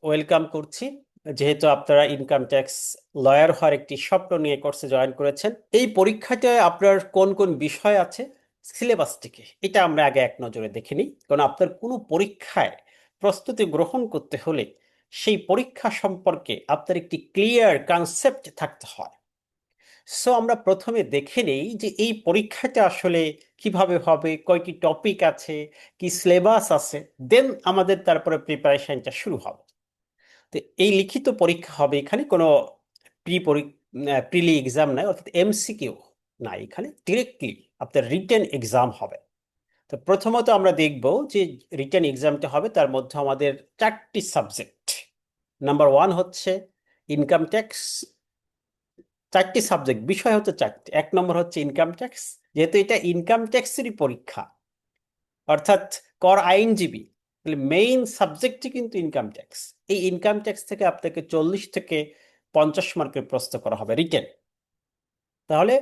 Welcome করছি। যেহেতু আপনারা ইনকাম ট্যাক্স লয়ার হওয়ার একটি স্বপ্ন নিয়ে কোর্সে জয়েন করেছেন, এই পরীক্ষাটায় আপনার কোন কোন বিষয় আছে সিলেবাস থেকে এটা আমরা আগে এক নজরে দেখে নিই। কারণ আপনার কোনো পরীক্ষায় প্রস্তুতি গ্রহণ করতে হলে সেই পরীক্ষা সম্পর্কে আপনার একটি ক্লিয়ার কনসেপ্ট থাকতে হয়। সো আমরা প্রথমে দেখে নেই যে এই পরীক্ষাটা আসলে কিভাবে হবে, কয়টি টপিক আছে, কি সিলেবাস আছে, দেন আমাদের তারপরে প্রিপারেশনটা শুরু হবে। তো এই লিখিত পরীক্ষা হবে, এখানে কোনো প্রিলি এক্সাম নাই, অর্থাৎ এমসিকিউ নাই, এখানে ডিরেক্টলি আপনার রিটেন এক্সাম হবে। তো প্রথমত আমরা দেখব যে রিটেন এক্সামটা হবে, তার মধ্যে আমাদের চারটি সাবজেক্ট। নাম্বার ওয়ান হচ্ছে ইনকাম ট্যাক্স। চারটি সাবজেক্ট, বিষয় হচ্ছে চারটি। এক নম্বর হচ্ছে ইনকাম ট্যাক্স, যেহেতু এটা ইনকাম ট্যাক্সেরই পরীক্ষা, অর্থাৎ কর আইনজীবী, তাহলে মেইন সাবজেক্টই কিন্তু ইনকাম ট্যাক্স। এই ইনকাম ট্যাক্স থেকে আপনাকে 40 থেকে 50 মার্কের প্রশ্ন করা হবে রিটেন। তাহলে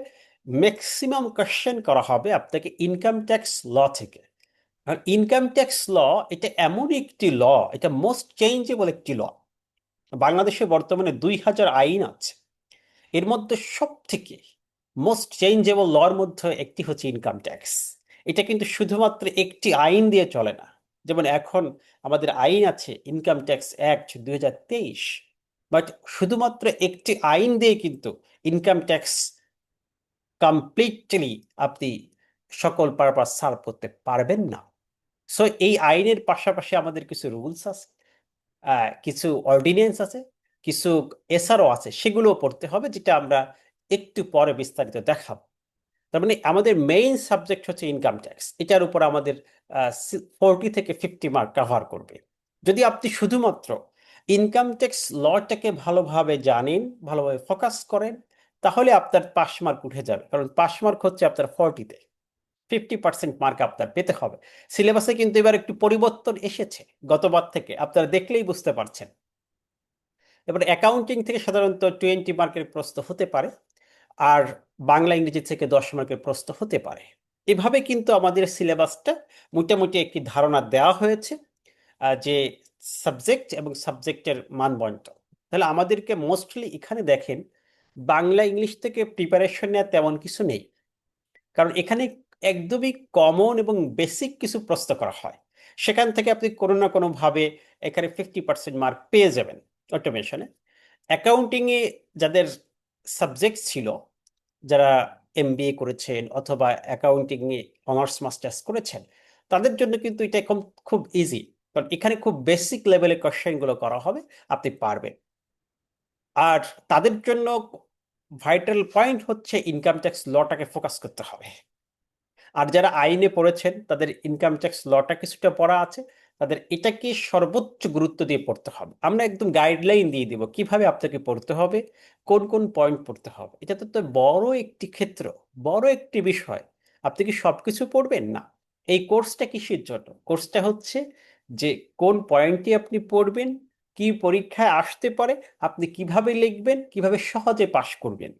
ম্যাক্সিমাম কোশ্চেন করা হবে আপনাকে ইনকাম ট্যাক্স ল থেকে। আর ইনকাম ট্যাক্স ল এটা এমন একটি ল, এটা মোস্ট চেঞ্জেবল একটি ল। বাংলাদেশে বর্তমানে 2000 আইন আছে, এর মধ্যে সব থেকে মোস্ট চেঞ্জেবল লর মধ্যে একটি হচ্ছে ইনকাম ট্যাক্স। এটা কিন্তু শুধুমাত্র একটি আইন দিয়ে চলে না। যেমন এখন আমাদের আইন আছে ইনকাম ট্যাক্স অ্যাক্ট 2023, বাট শুধুমাত্র একটি আইন দিয়ে কিন্তু ইনকাম ট্যাক্স কমপ্লিটলি আপনি সকল পারপাস সার্ভ করতে পারবেন না। সো এই আইনের পাশাপাশি আমাদের কিছু রুলস আছে, কিছু অর্ডিনেন্স আছে, কিছু এসআরও আছে, সেগুলোও পড়তে হবে, যেটা আমরা একটু পরে বিস্তারিত দেখাবো। তার মানে আমাদের মেইন সাবজেক্ট হচ্ছে ইনকাম ট্যাক্স, এটার উপর আমাদের 40 থেকে 50 মার্ক কভার করবে। যদি আপনি শুধুমাত্র ইনকাম ট্যাক্স লটাকে ভালোভাবে জানেন, ভালোভাবে ফোকাস করেন, তাহলে আপনার পাস মার্ক উঠে যাবে। কারণ পাস মার্ক হচ্ছে আপনার 40-তে, 50% মার্ক আপনার পেতে হবে। সিলেবাসে কিন্তু এবার একটু পরিবর্তন এসেছে গতবার থেকে, আপনারা দেখলেই বুঝতে পারছেন। এবার অ্যাকাউন্টিং থেকে সাধারণত 20 মার্কের প্রশ্ন হতে পারে, আর বাংলা ইংরেজি থেকে 10 মার্কের প্রশ্ন হতে পারে। এভাবে কিন্তু আমাদের সিলেবাসটা মোটামুটি একটি ধারণা দেওয়া হয়েছে, যে সাবজেক্ট এবং সাবজেক্টের মানবন্টন। তাহলে আমাদেরকে মোস্টলি এখানে দেখেন বাংলা ইংলিশ থেকে প্রিপারেশন নেওয়া তেমন কিছু নেই, কারণ এখানে একদমই কমন এবং বেসিক কিছু প্রশ্ন করা হয়। সেখান থেকে আপনি কোনো না কোনো ভাবে এখানে 50% মার্ক পেয়ে যাবেন অটোমেশনে। অ্যাকাউন্টিং এ যাদের সাবজেক্ট ছিল, যারা এমবিএ করেছেন অথবা অ্যাকাউন্টিং এ অনার্স মাস্টার্স করেছেন, তাদের জন্য কিন্তু এটা খুব খুব ইজি, কারণ এখানে খুব বেসিক লেভেলের কোশ্চেনগুলো করা হবে, আপনি পারবেন। আর তাদের জন্য ভাইটাল পয়েন্ট হচ্ছে ইনকাম ট্যাক্স লটাকে ফোকাস করতে হবে। আর যারা আইনে পড়েছেন তাদের ইনকাম ট্যাক্স লটা কিছুটা পড়া আছে, তাদের এটাকে সর্বোচ্চ গুরুত্ব দিয়ে পড়তে হবে। আমরা একদম গাইডলাইন দিয়ে দিব কিভাবে আপনাকে পড়তে হবে, কোন কোন পয়েন্ট পড়তে হবে। এটা তো বড় একটি ক্ষেত্র, বড় একটি বিষয়। আপনি কি সবকিছু পড়বেন না? এই কোর্সটা কিসের জন্য? কোর্সটা হচ্ছে যে কোন পয়েন্টটি আপনি পড়বেন, কি পরীক্ষায় আসতে পারে, আপনি কিভাবে লিখবেন, কিভাবে সহজে পাশ করবেন,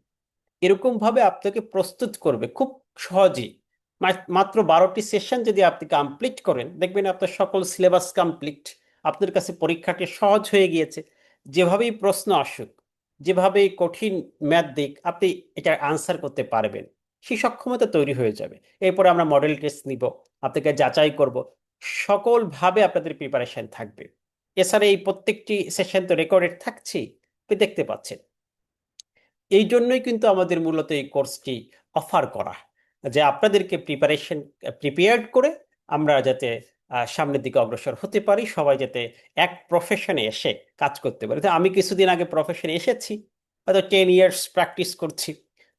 এরকম ভাবে আপনাকে প্রস্তুত করবে খুব সহজেই। মাত্র 12টি সেশন যদি আপনি কমপ্লিট করেন, দেখবেন আপনার সকল সিলেবাস কমপ্লিট। আপনার কাছে পরীক্ষাটি সহজ হয়ে গিয়েছে। যেভাবেই প্রশ্ন আসুক, যেভাবেই কঠিন ম্যাথ দিক, আপনি এটা আনসার করতে পারবেন। সেই সক্ষমতা তৈরি হয়ে যাবে। এরপরে আমরা মডেল টেস্ট নিব, আপনাকে যাচাই করব, সকলভাবে আপনাদের প্রিপারেশন থাকবে। এছাড়া এই প্রত্যেকটি সেশন তো রেকর্ডেড থাকছেই, আপনি দেখতে পাচ্ছেন। এই জন্যই কিন্তু আমাদের মূলত এই কোর্সটি অফার করা, যে আপনাদেরকে প্রিপেয়ার্ড করে আমরা যাতে সামনের দিকে অগ্রসর হতে পারি, সবাই যাতে এক প্রফেশনে এসে কাজ করতে পারে। তো আমি কিছুদিন আগে প্রফেশনে এসেছি, হয়তো 10 ইয়ার্স প্র্যাকটিস করছি,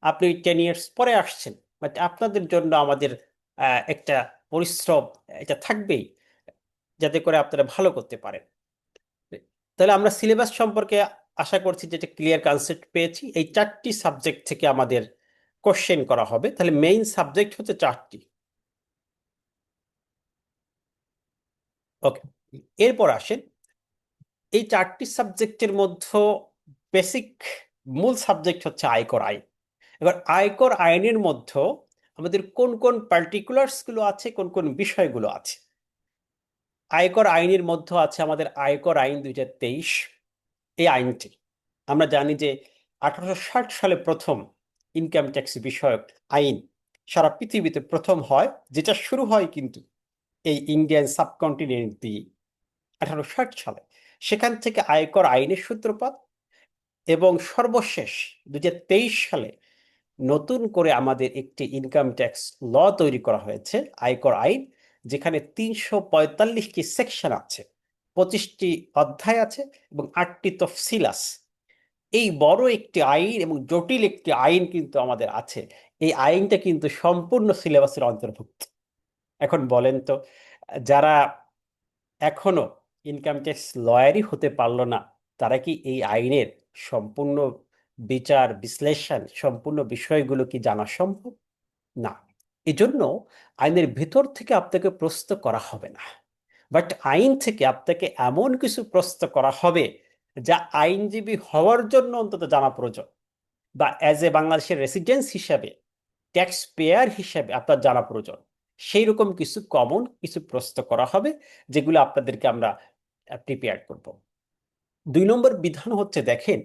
আপনি 10 ইয়ার্স পরে আসছেন, বাট আপনাদের জন্য আমাদের একটা পরিশ্রম এটা থাকবেই, যাতে করে আপনারা ভালো করতে পারেন। তাহলে আমরা সিলেবাস সম্পর্কে আশা করছি যেটা ক্লিয়ার কনসেপ্ট পেয়েছি। এই চারটি সাবজেক্ট থেকে আমাদের কোশ্চেন করা হবে, তাহলে মেইন সাবজেক্ট হচ্ছে চারটি। ওকে, এরপর আসেন এই চারটি সাবজেক্টের মধ্যে বেসিক মূল সাবজেক্ট হচ্ছে আয়কর আইন। এবার আয়কর আইনের মধ্যে আমাদের কোন কোন পার্টিকুলার্স গুলো আছে, কোন কোন বিষয়গুলো আছে। আয়কর আইনের মধ্যে আছে আমাদের আয়কর আইন 2023। এই আইনটি আমরা জানি যে 1860 সালে প্রথম ইনকাম ট্যাক্স বিষয়ক আইন সারা পৃথিবীতে প্রথম হয়, যেটা শুরু হয় কিন্তু এই ইন্ডিয়ান সাবকন্টিনেন্ট দিয়ে 1860 সালে। সেখান থেকে আয়কর আইনের সূত্রপাত, এবং সর্বশেষ 2023 সালে নতুন করে আমাদের একটি ইনকাম ট্যাক্স ল তৈরি করা হয়েছে, আয়কর আইন, যেখানে 345টি সেকশন আছে, 25টি অধ্যায় আছে এবং 8টি তফসিল আছে। এই বড় একটি আইন এবং জটিল একটি আইন কিন্তু আমাদের আছে। এই আইনটা কিন্তু সম্পূর্ণ সিলেবাসের অন্তর্ভুক্ত। এখন বলেন তো, যারা এখনো ইনকাম ট্যাক্স লয়ারই হতে পারলো না, তারা কি এই আইনের সম্পূর্ণ বিচার বিশ্লেষণ, সম্পূর্ণ বিষয়গুলো কি জানা সম্ভব? না। এজন্য আইনের ভিতর থেকে আপনাকে প্রশ্ন করা হবে না, বাট আইন থেকে আপনাকে এমন কিছু প্রশ্ন করা হবে যা আইনজীবী হওয়ার জন্য অন্তত জানা প্রয়োজন, বা অ্যাজ এ বাংলাদেশের রেসিডেন্স হিসাবে, ট্যাক্স পেয়ার হিসাবে আপনার জানা প্রয়োজন। সেই রকম কিছু কমন কিছু প্রশ্ন করা হবে, যেগুলো আপনাদেরকে আমরা প্রিপেয়ার করব। 2 নম্বর বিধান হচ্ছে, দেখেন,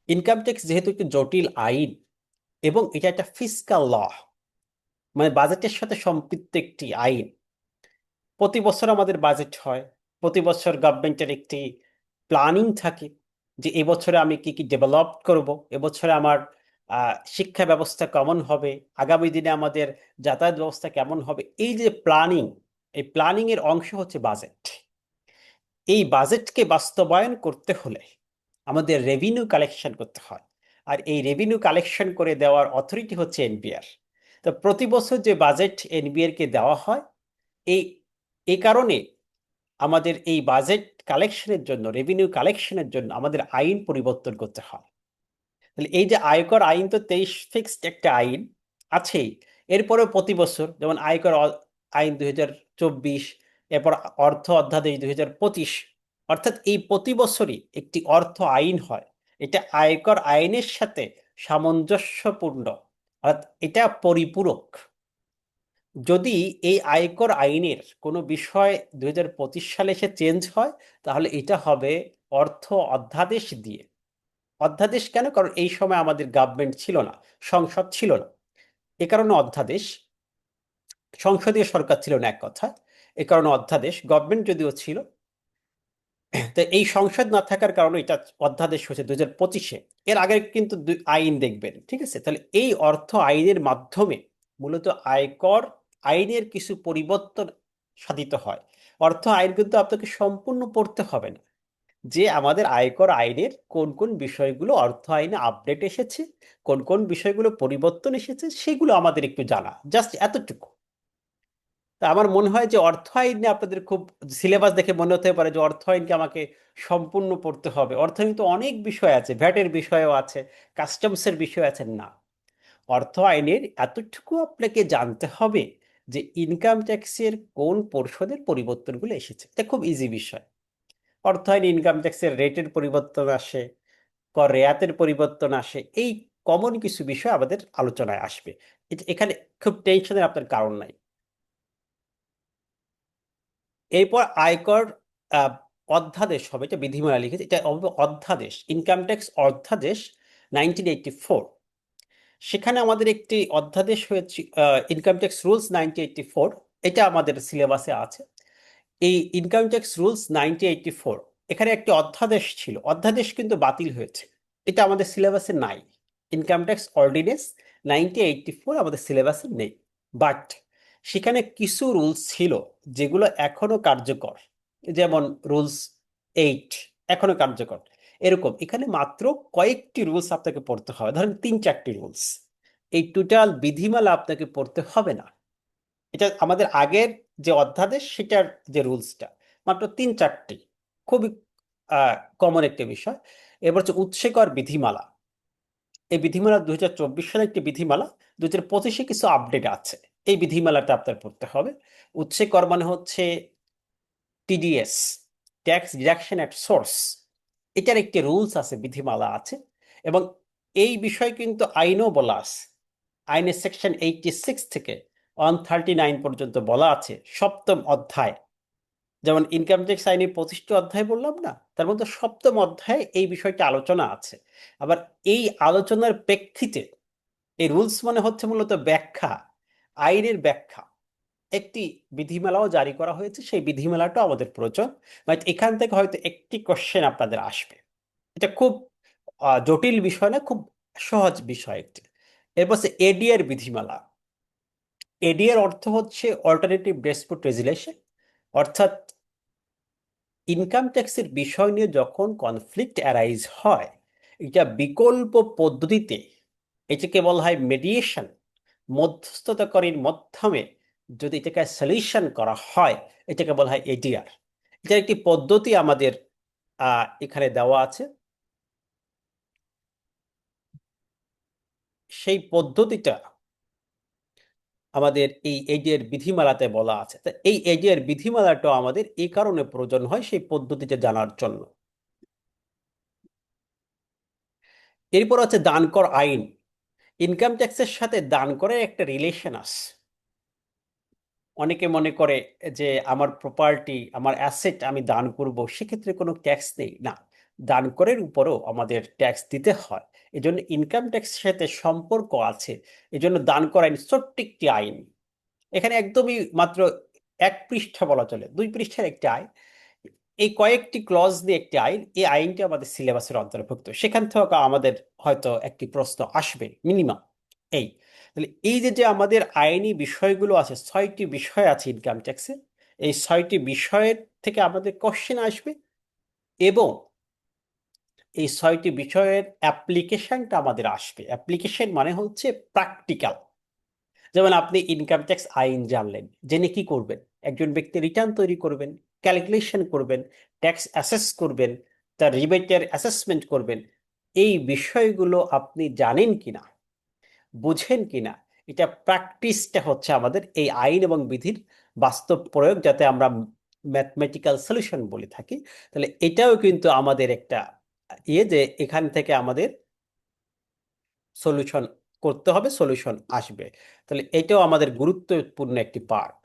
ইনকাম ট্যাক্স যেহেতু একটি জটিল আইন এবং এটা একটা ফিসকাল ল, মানে বাজেটের সাথে সম্পৃক্ত একটি আইন। প্রতি বছর আমাদের বাজেট হয়, প্রতি বছর গভর্নমেন্টের একটি প্ল্যানিং থাকে যে এবছরে আমি কি কি ডেভেলপ করব, এবছরে আমার শিক্ষা ব্যবস্থা কেমন হবে, আগামী দিনে আমাদের যাতায়াত ব্যবস্থা কেমন হবে। এই যে প্ল্যানিং, এই প্ল্যানিং এর অংশ হচ্ছে বাজেট। এই বাজেটকে বাস্তবায়ন করতে হলে আমাদের রেভিনিউ কালেকশন করতে হয়, আর এই রেভিনিউ কালেকশন করে দেওয়ার অথরিটি হচ্ছে এনবিআর। তো প্রতি বছর যে বাজেট এনবিআর কে দেওয়া হয়, এই এই কারণে আমাদের এই বাজেট কালেকশনের জন্য, রেভিনিউ কালেকশনের জন্য আমাদের আইন পরিবর্তন করতে হয়। তাহলে এই যে আয়কর আইন, তো 23 ফিক্সড একটা আইন আছেই। এরপরেও প্রতি বছর, যেমন আয়কর আইন 2024, এরপর অর্থ অধ্যাদেশ 2025, অর্থাৎ এই প্রতি বছরই একটি অর্থ আইন হয়। এটা আয়কর আইনের সাথে সামঞ্জস্যপূর্ণ, অর্থাৎ এটা পরিপূরক। যদি এই আয়কর আইনের কোনো বিষয় 2025 সালে এসে চেঞ্জ হয়, তাহলে এটা হবে অর্থ অধ্যাদেশ দিয়ে। অধ্যাদেশ কেন? কারণ এই সময় আমাদের গভর্নমেন্ট ছিল না, সংসদ ছিল না, এ কারণে অধ্যাদেশ। সংসদীয় সরকার ছিল না এক কথা, এ কারণে অধ্যাদেশ। গভর্নমেন্ট যদিও ছিল, তো এই সংসদ না থাকার কারণে এটা অধ্যাদেশ হয়েছে 2025-এ। এর আগে কিন্তু আইন দেখবেন, ঠিক আছে? তাহলে এই অর্থ আইনের মাধ্যমে মূলত আয়কর আইনের কিছু পরিবর্তন সাধিত হয়। অর্থ আইন কিন্তু আপনাকে সম্পূর্ণ পড়তে হবে না, যে আমাদের আয়কর আইনের কোন কোন বিষয়গুলো অর্থ আইনে আপডেট এসেছে, কোন কোন বিষয়গুলো পরিবর্তন এসেছে, সেগুলো আমাদের একটু জানা, জাস্ট এতটুকু। তা আমার মনে হয় যে অর্থ আইনে আপনাদের খুব, সিলেবাস দেখে মনে হতে পারে যে অর্থ আইনকে আমাকে সম্পূর্ণ পড়তে হবে। অর্থ আইন তো অনেক বিষয় আছে, ভ্যাটের বিষয়ও আছে, কাস্টমসের বিষয় আছে। না, অর্থ আইনের এতটুকু আপনাকে জানতে হবে যে ইনকাম ট্যাক্সের কোন পরিশোধের পরিবর্তনগুলো এসেছে। এটা খুব ইজি বিষয়। অর্থ আইন ইনকাম ট্যাক্সের রেটের পরিবর্তন আসে, কর রেয়াতের পরিবর্তন আসে, এই কমন কিছু বিষয় আমাদের আলোচনায় আসবে। এখানে খুব টেনশনের আপনার কারণ নাই। এরপর আয়কর আহ, অধ্যাদেশ হবে, এটা বিধিমালা লিখেছে, এটা হবে অধ্যাদেশ, ইনকাম ট্যাক্স অধ্যাদেশ 1984। সেখানে আমাদের একটি অধ্যাদেশ হয়েছে, ইনকাম ট্যাক্স রুলস 1984, এটা আমাদের সিলেবাসে আছে। এই ইনকাম ট্যাক্স রুলস 1984, এখানে একটি অধ্যাদেশ ছিল, অধ্যাদেশ কিন্তু বাতিল হয়েছে, এটা আমাদের সিলেবাসে নাই। ইনকাম ট্যাক্স অর্ডিন্যান্স 1984 আমাদের সিলেবাসে নেই, বাট সেখানে কিছু রুলস ছিল যেগুলো এখনো কার্যকর, যেমন রুলস 8 এখনো কার্যকর। এরকম এখানে মাত্র কয়েকটি রুলস আপনাকে পড়তে হবে, ধরেন 3-4টি রুলস। এই টোটাল বিধিমালা আপনাকে পড়তে হবে না। এটা আমাদের আগের যে অধ্যাদেশ সেটার যে রুলসটা, মাত্র 3-4টি, খুবই কমন একটা বিষয়। এবার হচ্ছে উৎসে কর বিধিমালা। এই বিধিমালা 2024 সালে একটি বিধিমালা, 2025-এ কিছু আপডেট আছে। এই বিধিমালাটা আপনার পড়তে হবে। উৎসে কর মানে হচ্ছে টিডিএস, ট্যাক্স ডিডাকশন এট সোর্স। এটার একটি রুলস আছে, বিধিমালা আছে, এবং এই বিষয় কিন্তু আইনও বলা আছে। আইনের সেকশন 86 থেকে 139 পর্যন্ত বলা আছে, সপ্তম অধ্যায়। যেমন ইনকাম ট্যাক্স আইনে 25টি অধ্যায় বললাম না, তার মধ্যে সপ্তম অধ্যায়ে এই বিষয়টি আলোচনা আছে। আবার এই আলোচনার প্রেক্ষিতে এই রুলস মানে হচ্ছে মূলত ব্যাখ্যা, আইনের ব্যাখ্যা। একটি বিধিমালাও জারি করা হয়েছে, সেই বিধিমালাটাও আমাদের প্রয়োজন। বাট এখান থেকে হয়তো একটি কোশ্চেন আপনাদের আসবে। এটা খুব জটিল বিষয় না, খুব সহজ বিষয় একটি। এরপর এডিআর বিধিমালা। এডিআর অর্থ হচ্ছে অল্টারনেটিভ ডিসপিউট রেজুলেশন, অর্থাৎ ইনকাম ট্যাক্সের বিষয় নিয়ে যখন কনফ্লিক্ট অ্যারাইজ হয়, এটা বিকল্প পদ্ধতিতে, এটাকে বলা হয় মেডিয়েশন, মধ্যস্থতাকারীর মাধ্যমে যদি এটাকে সলিউশন করা হয়, এটাকে বলা হয় এডিআর। এটার একটি পদ্ধতি আমাদের এখানে দেওয়া আছে। সেই পদ্ধতিটা আমাদের এই এডিআর বিধিমালাতে বলা আছে। তা এই এডিআর বিধিমালাটা আমাদের এই কারণে প্রয়োজন হয় সেই পদ্ধতিটা জানার জন্য। এরপর আছে দান কর আইন। ইনকাম ট্যাক্সের সাথে দান করের একটা রিলেশন আছে। অনেকে মনে করে যে আমার প্রপার্টি, আমার অ্যাসেট আমি দান করব, সেক্ষেত্রে কোনো ট্যাক্স নেই। না, দান করের উপরও আমাদের ট্যাক্স দিতে হয়। এজন্য ইনকাম ট্যাক্সের সাথে সম্পর্ক আছে। এজন্য দান কর আইন ছোট্ট একটি আইন, এখানে একদমই মাত্র 1 পৃষ্ঠা বলা চলে, 2 পৃষ্ঠার একটি আইন। এই কয়েকটি ক্লজ দিয়ে একটি আইন, এই আইনটি আমাদের সিলেবাসের অন্তর্ভুক্ত। সেখান থেকে আমাদের হয়তো একটি প্রশ্ন আসবে মিনিমাম। এই তাহলে এই যে যে আমাদের আইনি বিষয়গুলো আছে, 6টি বিষয় আছে ইনকাম ট্যাক্সে, এই 6টি বিষয়ের থেকে আমাদের কোশ্চেন আসবে। এবং এই 6টি বিষয়ের অ্যাপ্লিকেশনটা আমাদের আসবে। অ্যাপ্লিকেশন মানে হচ্ছে প্র্যাকটিক্যাল। যেমন আপনি ইনকাম ট্যাক্স আইন জানলেন, জেনে কি করবেন? একজন ব্যক্তি রিটার্ন তৈরি করবেন, ক্যালকুলেশন করবেন, ট্যাক্স অ্যাসেস করবেন, তার রিবেটের অ্যাসেসমেন্ট করবেন। এই বিষয়গুলো আপনি জানেন কিনা, বুঝেন কিনা, এটা প্র্যাকটিসটা হচ্ছে আমাদের এই আইন এবং বিধির বাস্তব প্রয়োগ, যাতে আমরা ম্যাথমেটিক্যাল সলিউশন বলে থাকি। তাহলে এটাও কিন্তু আমাদের একটা যে এখান থেকে আমাদের সলিউশন করতে হবে, সলিউশন আসবে। তাহলে এটাও আমাদের গুরুত্বপূর্ণ একটি পার্ট,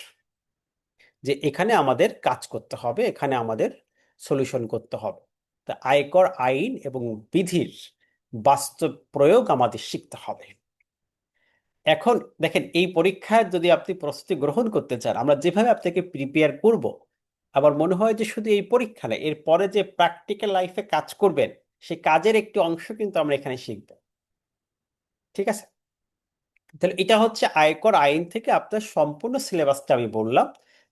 যে এখানে আমাদের কাজ করতে হবে, এখানে আমাদের সলিউশন করতে হবে। তা আয়কর আইন এবং বিধির বাস্তব প্রয়োগ আমাদের শিখতে হবে। এখন দেখেন, এই পরীক্ষায় যদি আপনি প্রস্তুতি গ্রহণ করতে চান, আমরা যেভাবে আপনাকে প্রিপেয়ার করব, আবার মনে হয় যে শুধু এই পরীক্ষা না, এরপরে যে প্র্যাকটিক্যাল লাইফে কাজ করবেন, সেই কাজের একটি অংশ কিন্তু আমরা এখানে শিখব। ঠিক আছে? তাহলে এটা হচ্ছে আয়কর আইন থেকে আপনার সম্পূর্ণ সিলেবাসটা আমি বললাম,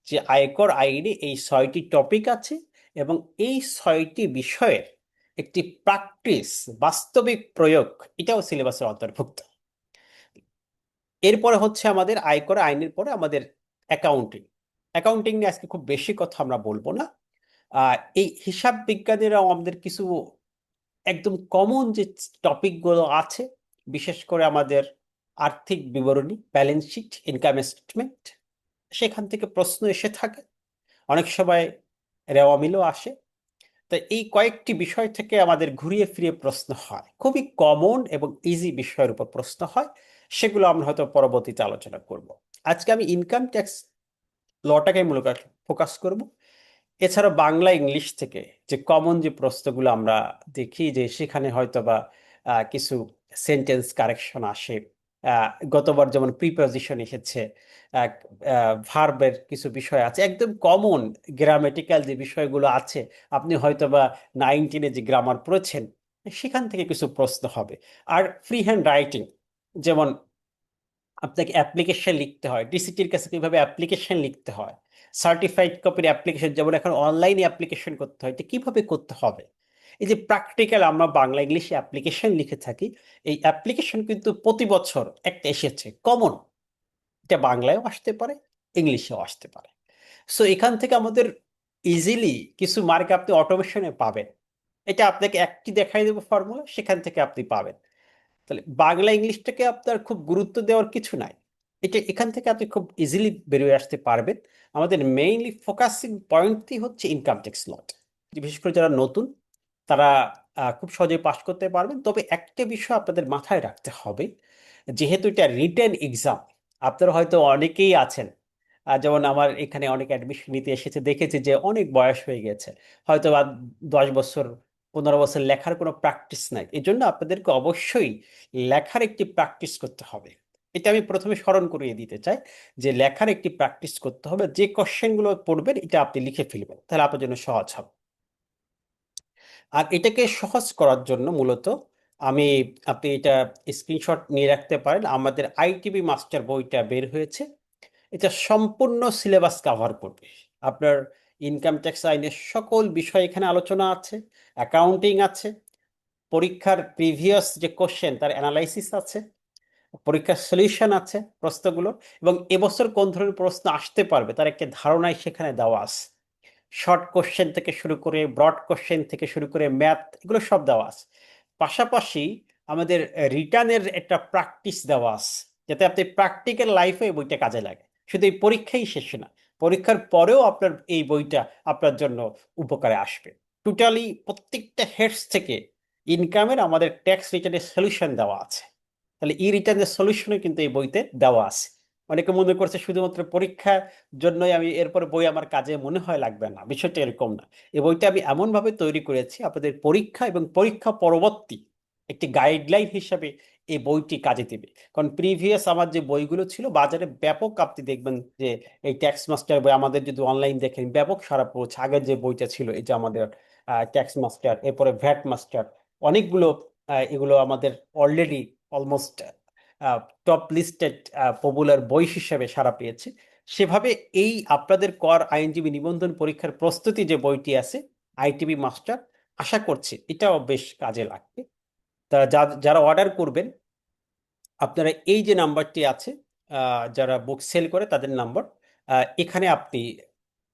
যে আয়কর আইনে এই 6টি টপিক আছে এবং এই 6টি বিষয়ের একটি প্র্যাকটিস, বাস্তবিক প্রয়োগ, এটাও সিলেবাসের অন্তর্ভুক্ত। এরপরে হচ্ছে আমাদের আয়কর আইনের পরে আমাদের অ্যাকাউন্টিং। অ্যাকাউন্টিং নিয়ে আজকে খুব বেশি কথা আমরা বলবো না। এই হিসাব বিজ্ঞানীরাও আমাদের কিছু একদম কমন যে টপিকগুলো আছে, বিশেষ করে আমাদের আর্থিক বিবরণী, ব্যালেন্স শিট, ইনকাম স্টেটমেন্ট, সেখান থেকে প্রশ্ন এসে থাকে। অনেক সময় রেওয়া মিলও আসে। তো এই কয়েকটি বিষয় থেকে আমাদের ঘুরিয়ে ফিরিয়ে প্রশ্ন হয়, খুবই কমন এবং ইজি বিষয়ের উপর প্রশ্ন হয়। সেগুলো আমরা হয়তো পরবর্তীতে আলোচনা করব। আজকে আমি ইনকাম ট্যাক্স লটাকে মূলত ফোকাস করব। এছাড়া বাংলা ইংলিশ থেকে যে কমন যে প্রশ্নগুলো আমরা দেখি, যে সেখানে হয়তো বা কিছু সেন্টেন্স কারেকশন আসে। গতবার যেমন প্রিপোজিশন এসেছে, ভার্বের কিছু বিষয় আছে একদম কমন, গ্রামেটিক্যাল যে বিষয়গুলো আছে, আপনি হয়তো বা 19-এ যে গ্রামার পড়েছেন, সেখান থেকে কিছু প্রশ্ন হবে। আর ফ্রি হ্যান্ড রাইটিং, যেমন আপনাকে অ্যাপ্লিকেশন লিখতে হয়, ডিসিটির কাছে কিভাবে অ্যাপ্লিকেশন লিখতে হয়, সার্টিফাইড কপির অ্যাপ্লিকেশন যেমন এখন অনলাইনে অ্যাপ্লিকেশন করতে হয়, এটা কিভাবে করতে হবে। এই যে প্র্যাকটিক্যাল আমরা বাংলা ইংলিশে অ্যাপ্লিকেশন লিখে থাকি, এই অ্যাপ্লিকেশন কিন্তু প্রতি বছর একটা এসেছে কমন, এটা বাংলায়ও আসতে পারে, ইংলিশেও আসতে পারে। সো এখান থেকে আমাদের ইজিলি কিছু মার্ক আপনি অটোমেশনে পাবেন। এটা আপনাকে একটি দেখাই দেবো ফর্মুলা, সেখান থেকে আপনি পাবেন। তাহলে বাংলা ইংলিশটাকে আপনার খুব গুরুত্ব দেওয়ার কিছু নাই, এটা এখান থেকে আপনি খুব ইজিলি বেরিয়ে আসতে পারবেন। আমাদের মেইনলি ফোকাসিং পয়েন্টই হচ্ছে ইনকাম ট্যাক্স লট। বিশেষ করে যারা নতুন, তারা খুব সহজে পাশ করতে পারবেন। তবে একটা বিষয় আপনাদের মাথায় রাখতে হবে, যেহেতু এটা রিটেন এক্সাম, আপনারা হয়তো অনেকেই আছেন যেমন আমার এখানে অনেক অ্যাডমিশন নিতে এসেছে, দেখেছি যে অনেক বয়স হয়ে গেছে, হয়তো বা 10 বছর 15 বছর লেখার কোনো প্র্যাকটিস নাই। এই জন্য আপনাদেরকে অবশ্যই লেখার একটি প্র্যাকটিস করতে হবে। এটা আমি প্রথমে স্মরণ করিয়ে দিতে চাই যে লেখার একটি প্র্যাকটিস করতে হবে। যে কোশ্চেনগুলো পড়বেন এটা আপনি লিখে ফেলবেন, তাহলে আপনার জন্য সহজ হবে। আর এটাকে সহজ করার জন্য মূলত আমি, আপনি এটা স্ক্রিনশট নিয়ে রাখতে পারেন, আমাদের আইটিবি মাস্টার বইটা বের হয়েছে। এটা সম্পূর্ণ সিলেবাস কাভার করবে। আপনার ইনকাম ট্যাক্স আইনের সকল বিষয় এখানে আলোচনা আছে, অ্যাকাউন্টিং আছে, পরীক্ষার প্রিভিয়াস যে কোশ্চেন তার অ্যানালাইসিস আছে, পরীক্ষার সলিউশন আছে প্রশ্নগুলো, এবং এবছর কোন ধরনের প্রশ্ন আসতে পারবে তার একটা ধারণাই সেখানে দেওয়া আছে। শর্ট কোশ্চেন থেকে শুরু করে ব্রড কোশ্চেন থেকে শুরু করে ম্যাথ, এগুলো সব দেওয়া আছে। পাশাপাশি আমাদের রিটার্নের একটা প্র্যাকটিস দেওয়া আছে, যাতে আপনি প্র্যাকটিক্যাল লাইফে এই বইটা কাজে লাগে। শুধু এই পরীক্ষাই শেষ না, পরীক্ষার পরেও আপনার এই বইটা আপনার জন্য উপকারে আসবে। টোটালি প্রত্যেকটা হেডস থেকে ইনকামের আমাদের ট্যাক্স রিটার্নের সলিউশন দেওয়া আছে। তাহলে ই রিটার্নের সলিউশনও কিন্তু এই বইতে দেওয়া আছে। অনেকে মনে করছে শুধুমাত্র পরীক্ষার জন্যই আমি এরপরে বই আমার কাজে মনে হয় লাগবে না, বিষয়টা এরকম না। এই বইটা আমি এমনভাবে তৈরি করেছি আপনাদের পরীক্ষা এবং পরীক্ষা পরবর্তী একটি গাইডলাইন হিসাবে এই বইটি কাজে দেবে। কারণ প্রিভিয়াস আমার যে বইগুলো ছিল বাজারে ব্যাপক, আপনি দেখবেন যে এই ট্যাক্স মাস্টার বই আমাদের যদি অনলাইন দেখেন ব্যাপক সারা পড়ছে। আগের যে বইটা ছিল এই যে আমাদের ট্যাক্স মাস্টার, এরপরে ভ্যাট মাস্টার, অনেকগুলো এগুলো আমাদের already almost top listed popular বই হিসেবে সাড়া পেয়েছে। সেভাবে এই আপনাদের কর আইনজীবী নিবন্ধন পরীক্ষার প্রস্তুতি যে বইটি আছে আইটিবি মাস্টার, আশা করছি এটাও বেশ কাজে লাগবে। তারা যারা অর্ডার করবেন, আপনারা এই যে নাম্বারটি আছে, যারা বুক সেল করে তাদের নাম্বার, এখানে আপনি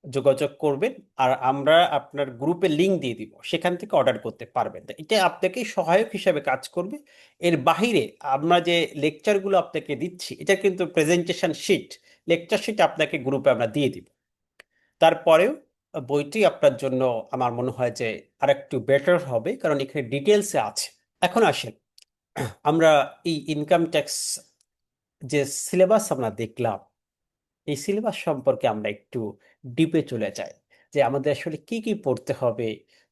যোগাযোগ করবেন, আর আমরা আপনার গ্রুপে লিংক দিয়ে দিব, সেখান থেকে অর্ডার করতে পারবেন। তা এটা আপনাকে সহায়ক হিসাবে কাজ করবে। এর বাহিরে আমরা যে লেকচারগুলো আপনাকে দিচ্ছি এটা কিন্তু প্রেজেন্টেশন শিট, লেকচার শিট আপনাকে গ্রুপে আমরা দিয়ে দিব। তারপরেও বইটি আপনার জন্য আমার মনে হয় যে আরেকটু বেটার হবে, কারণ এখানে ডিটেলসে আছে। এখন আসেন, আমরা এই ইনকাম ট্যাক্স যে সিলেবাস আমরা দেখলাম, এই সিলেবাস সম্পর্কে আমরা একটু ডিপে চলে যাই, যে আমাদের আসলে কি কি পড়তে হবে,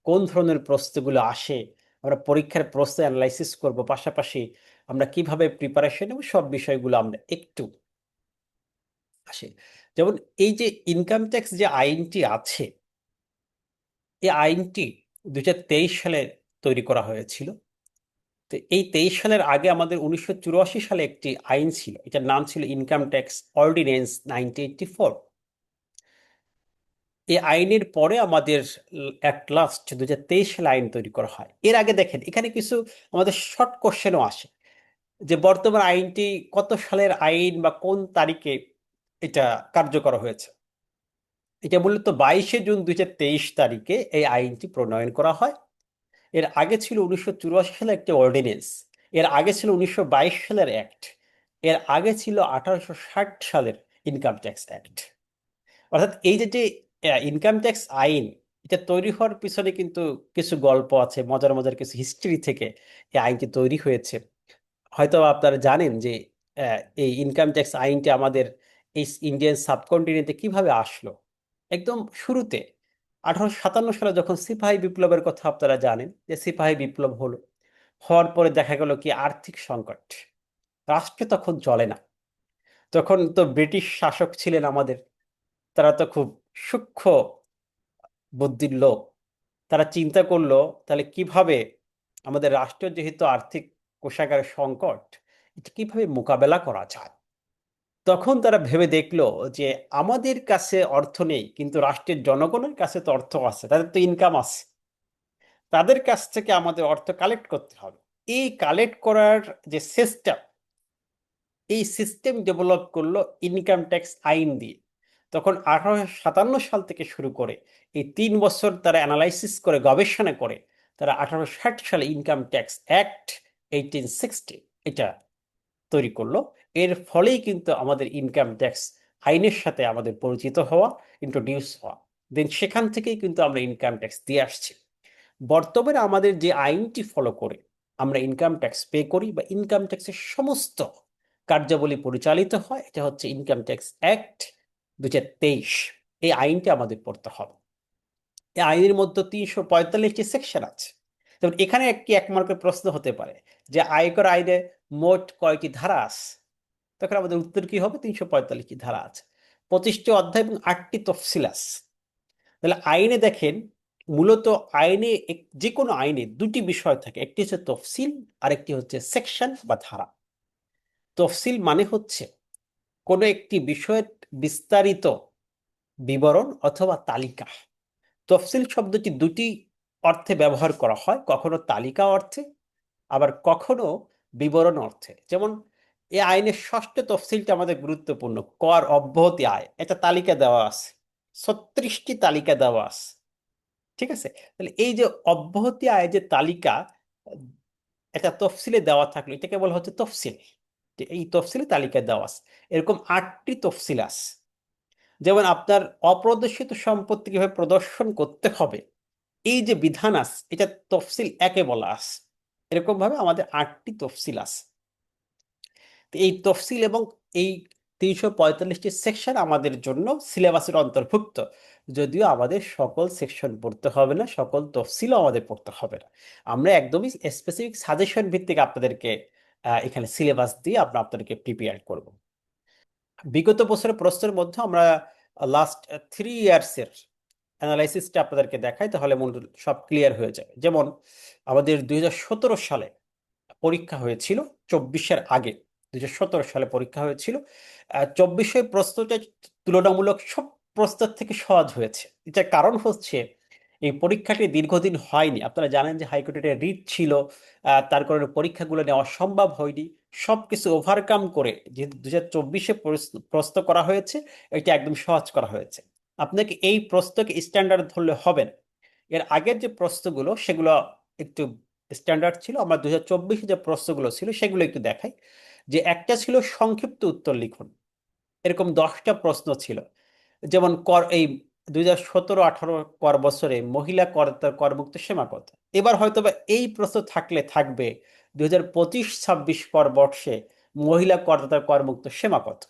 কোন ধরনের প্রশ্নগুলো আসে, আমরা পরীক্ষার প্রশ্ন অ্যানালাইসিস করব, পাশাপাশি আমরা কিভাবে প্রিপারেশন এবং সব বিষয়গুলো আমরা একটু আসে। যেমন এই যে ইনকাম ট্যাক্স যে আইনটি আছে, এই আইনটি 2023 সালে তৈরি করা হয়েছিল। তো এই 23 সালের আগে আমাদের 1984 সালে একটি আইন ছিল, এটার নাম ছিল ইনকাম ট্যাক্স অর্ডিন্যান্স 1984। এই আইনের পরে আমাদের অ্যাট লাস্ট 2023 সালে আইন তৈরি করা হয়। এর আগে দেখেন এখানে কিছু আমাদের শর্ট কোশ্চেনও আসে, যে বর্তমান আইনটি কত সালের আইন বা কোন তারিখে এটা কার্যকর হয়েছে। এটা মূলত 22শে জুন 2023 তারিখে এই আইনটি প্রণয়ন করা হয়। এর আগে ছিল 1984 সালে একটি অর্ডিনেন্স, এর আগে ছিল 1922 সালের অ্যাক্ট, এর আগে ছিল 1860 সালের ইনকাম ট্যাক্স অ্যাক্ট। অর্থাৎ এই যে যে ইনকাম ট্যাক্স আইন, এটা তৈরি হওয়ার পিছনে কিন্তু কিছু গল্প আছে, মজার মজার কিছু হিস্ট্রি থেকে এই আইনটি তৈরি হয়েছে। হয়তো আপনারা জানেন যে এই ইনকাম ট্যাক্স আইনটি আমাদের এই ইন্ডিয়ান সাবকন্টিনেন্টে কিভাবে আসলো। একদম শুরুতে 1857 সালে যখন সিপাহী বিপ্লবের কথা আপনারা জানেন, যে সিপাহী বিপ্লব হলো, হওয়ার পরে দেখা গেল কি আর্থিক সংকট, রাষ্ট্র তখন চলে না। তখন তো ব্রিটিশ শাসক ছিলেন আমাদের, তারা তো খুব সূক্ষ্ম বুদ্ধির লোক। তারা চিন্তা করলো তাহলে কিভাবে আমাদের রাষ্ট্রের যেহেতু আর্থিক কোষাগারের সংকট, এটা কিভাবে মোকাবেলা করা যায়। তখন তারা ভেবে দেখলো যে আমাদের কাছে অর্থ নেই, কিন্তু রাষ্ট্রের জনগণের কাছে তো অর্থ আছে, তাদের তো ইনকাম আছে, তাদের কাছ থেকে আমাদের অর্থ কালেক্ট করতে হবে। এই কালেক্ট করার যে সিস্টেম, এই সিস্টেম ডেভেলপ করলো ইনকাম ট্যাক্স আইন দিয়ে। তখন 1857 সাল থেকে শুরু করে এই 3 বছর তারা অ্যানালাইসিস করে গবেষণা করে তারা 1860 সালে ইনকাম ট্যাক্স অ্যাক্ট 1860 এটা তৈরি করলো। এর ফলেই কিন্তু আমাদের ইনকাম ট্যাক্স আইনের সাথে আমাদের পরিচিত হওয়া, ইন্ট্রোডিউস হওয়া, দেন সেখান থেকেই কিন্তু আমরা ইনকাম ট্যাক্স দিয়ে আসছি। বর্তমানে আমাদের যে আইনটি ফলো করে আমরা ইনকাম ট্যাক্স পে করি বা ইনকাম ট্যাক্সের সমস্ত কার্যাবলী পরিচালিত হয়, এটা হচ্ছে ইনকাম ট্যাক্স অ্যাক্ট 2023, এই আইনটা আমাদের পড়তে হবে। এই আইনের মধ্যে 345টি সেকশন আছে। যেমন এখানে একটি 1 মার্কের প্রশ্ন হতে পারে যে আয়কর আইনে মোট কয়টি ধারা আছে। তখন আমাদের উত্তর কি হবে? 345টি ধারা আছে, 25টি অধ্যায় এবং 8টি তফসিল আছে। তাহলে আইনে দেখেন, মূলত আইনে যে কোনো আইনে দুটি বিষয় থাকে, একটি হচ্ছে তফসিল আর একটি হচ্ছে সেকশন বা ধারা। তফসিল মানে হচ্ছে কোনো একটি বিষয়ের বিস্তারিত বিবরণ অথবা তালিকা। তফসিল শব্দটি দুটি অর্থে ব্যবহার করা হয়, কখনো তালিকা অর্থে, আবার কখনো বিবরণ অর্থে। যেমন এই আইনের ষষ্ঠ তফসিলটা আমাদের গুরুত্বপূর্ণ, কর অব্যাহতি আয়, এটা তালিকা দেওয়া আছে, 36টি তালিকা দেওয়া আছে। ঠিক আছে, তাহলে এই যে অব্যাহতি আয় যে তালিকা একটা তফসিলে দেওয়া থাকলো, এটাকে বলা হচ্ছে তফসিল। যে এই তফসিলে তালিকা দেওয়া আছে। এরকম 8টি তফসিল আছে। যেমন আপনার অপ্রদর্শিত সম্পত্তি কিভাবে প্রদর্শন করতে হবে, এই যে বিধান আছে, এটা তফসিল 1-এ বলা আছে। এরকম ভাবে আমাদের 8টি তফসিল আছে। তো এই তফসিল এবং এই 345টি সেকশন আমাদের জন্য সিলেবাসের অন্তর্ভুক্ত, যদিও আমাদের সকল সেকশন পড়তে হবে না, সকল তফসিলও আমাদের পড়তে হবে না। আমরা একদমই স্পেসিফিক সাজেশন ভিত্তিক আপনাদেরকে এখানে সিলেবাস দিয়ে আমরা আপনাদেরকে প্রিপেয়ার করব। বিগত বছরের প্রশ্নের মধ্যে আমরা লাস্ট 3 ইয়ার্সের অ্যানালাইসিসটা আপনাদেরকে দেখাই, তাহলে মনে সব ক্লিয়ার হয়ে যাবে। যেমন আমাদের 2017 সালে পরীক্ষা হয়েছিল, 24-এর আগে 2017 সালে পরীক্ষা হয়েছিল। 24-এর প্রশ্নটা তুলনামূলক সব প্রশ্নের থেকে সহজ হয়েছে। এটার কারণ হচ্ছে এই পরীক্ষাটি দীর্ঘদিন হয়নি। আপনারা জানেন যে হাইকোর্টের রিট ছিল, তার কারণে পরীক্ষাগুলো নেওয়া সম্ভব হয়নি। সবকিছু ওভারকাম করে যে 2024-এ প্রশ্ন করা হয়েছে, এটা একদম সহজ করা হয়েছে। আপনাকে এই প্রশ্নকে স্ট্যান্ডার্ড ধরলে হবে না। এর আগের যে প্রশ্নগুলো সেগুলো একটু স্ট্যান্ডার্ড ছিল। আমরা 2024-এ যে প্রশ্নগুলো ছিল সেগুলো একটু দেখাই। যে একটা ছিল সংক্ষিপ্ত উত্তর লিখুন, এরকম 10টা প্রশ্ন ছিল। যেমন কর এই 2017-18 কর বছরে মহিলা করদাতার করমুক্ত সীমা কত। এবার হয়তো বা এই প্রশ্ন থাকলে থাকবে 2025-26 কর বর্ষে মহিলা করদাতার করমুক্ত সীমা কত।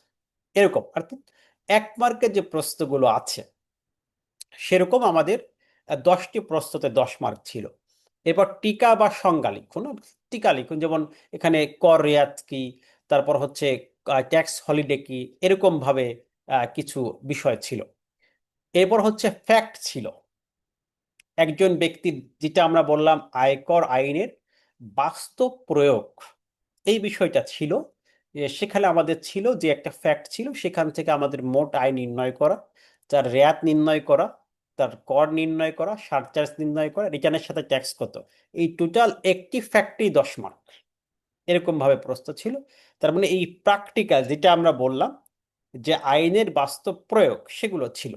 এরকম অর্থাৎ 1 মার্কের যে প্রশ্নগুলো আছে সেরকম আমাদের 10টি প্রশ্নতে 10 মার্ক ছিল। এরপর টিকা বা সংজ্ঞা লিখুন। টিকা লিখুন, যেমন এখানে কর রেয়াত কি, তারপর হচ্ছে ট্যাক্স হলিডে কি, এরকম ভাবে কিছু বিষয় ছিল। এরপর হচ্ছে ফ্যাক্ট ছিল, একজন ব্যক্তির, যেটা আমরা বললাম আয়কর আইনের বাস্তব প্রয়োগ, এই বিষয়টা ছিল। সেখানে আমাদের ছিল যে একটা ফ্যাক্ট ছিল, সেখান থেকে আমাদের মোট আয় নির্ণয় করা, তার রেয়াত নির্ণয় করা, তার কর নির্ণয় করা, সারচার্জ নির্ণয় করা, রিটার্নের সাথে ট্যাক্স কত। এই টোটাল একটি ফ্যাক্টই 10 মার্ক, এরকম ভাবে প্রশ্ন ছিল। তার মানে এই প্র্যাকটিক্যাল যেটা আমরা বললাম যে আইনের বাস্তব প্রয়োগ, সেগুলো ছিল।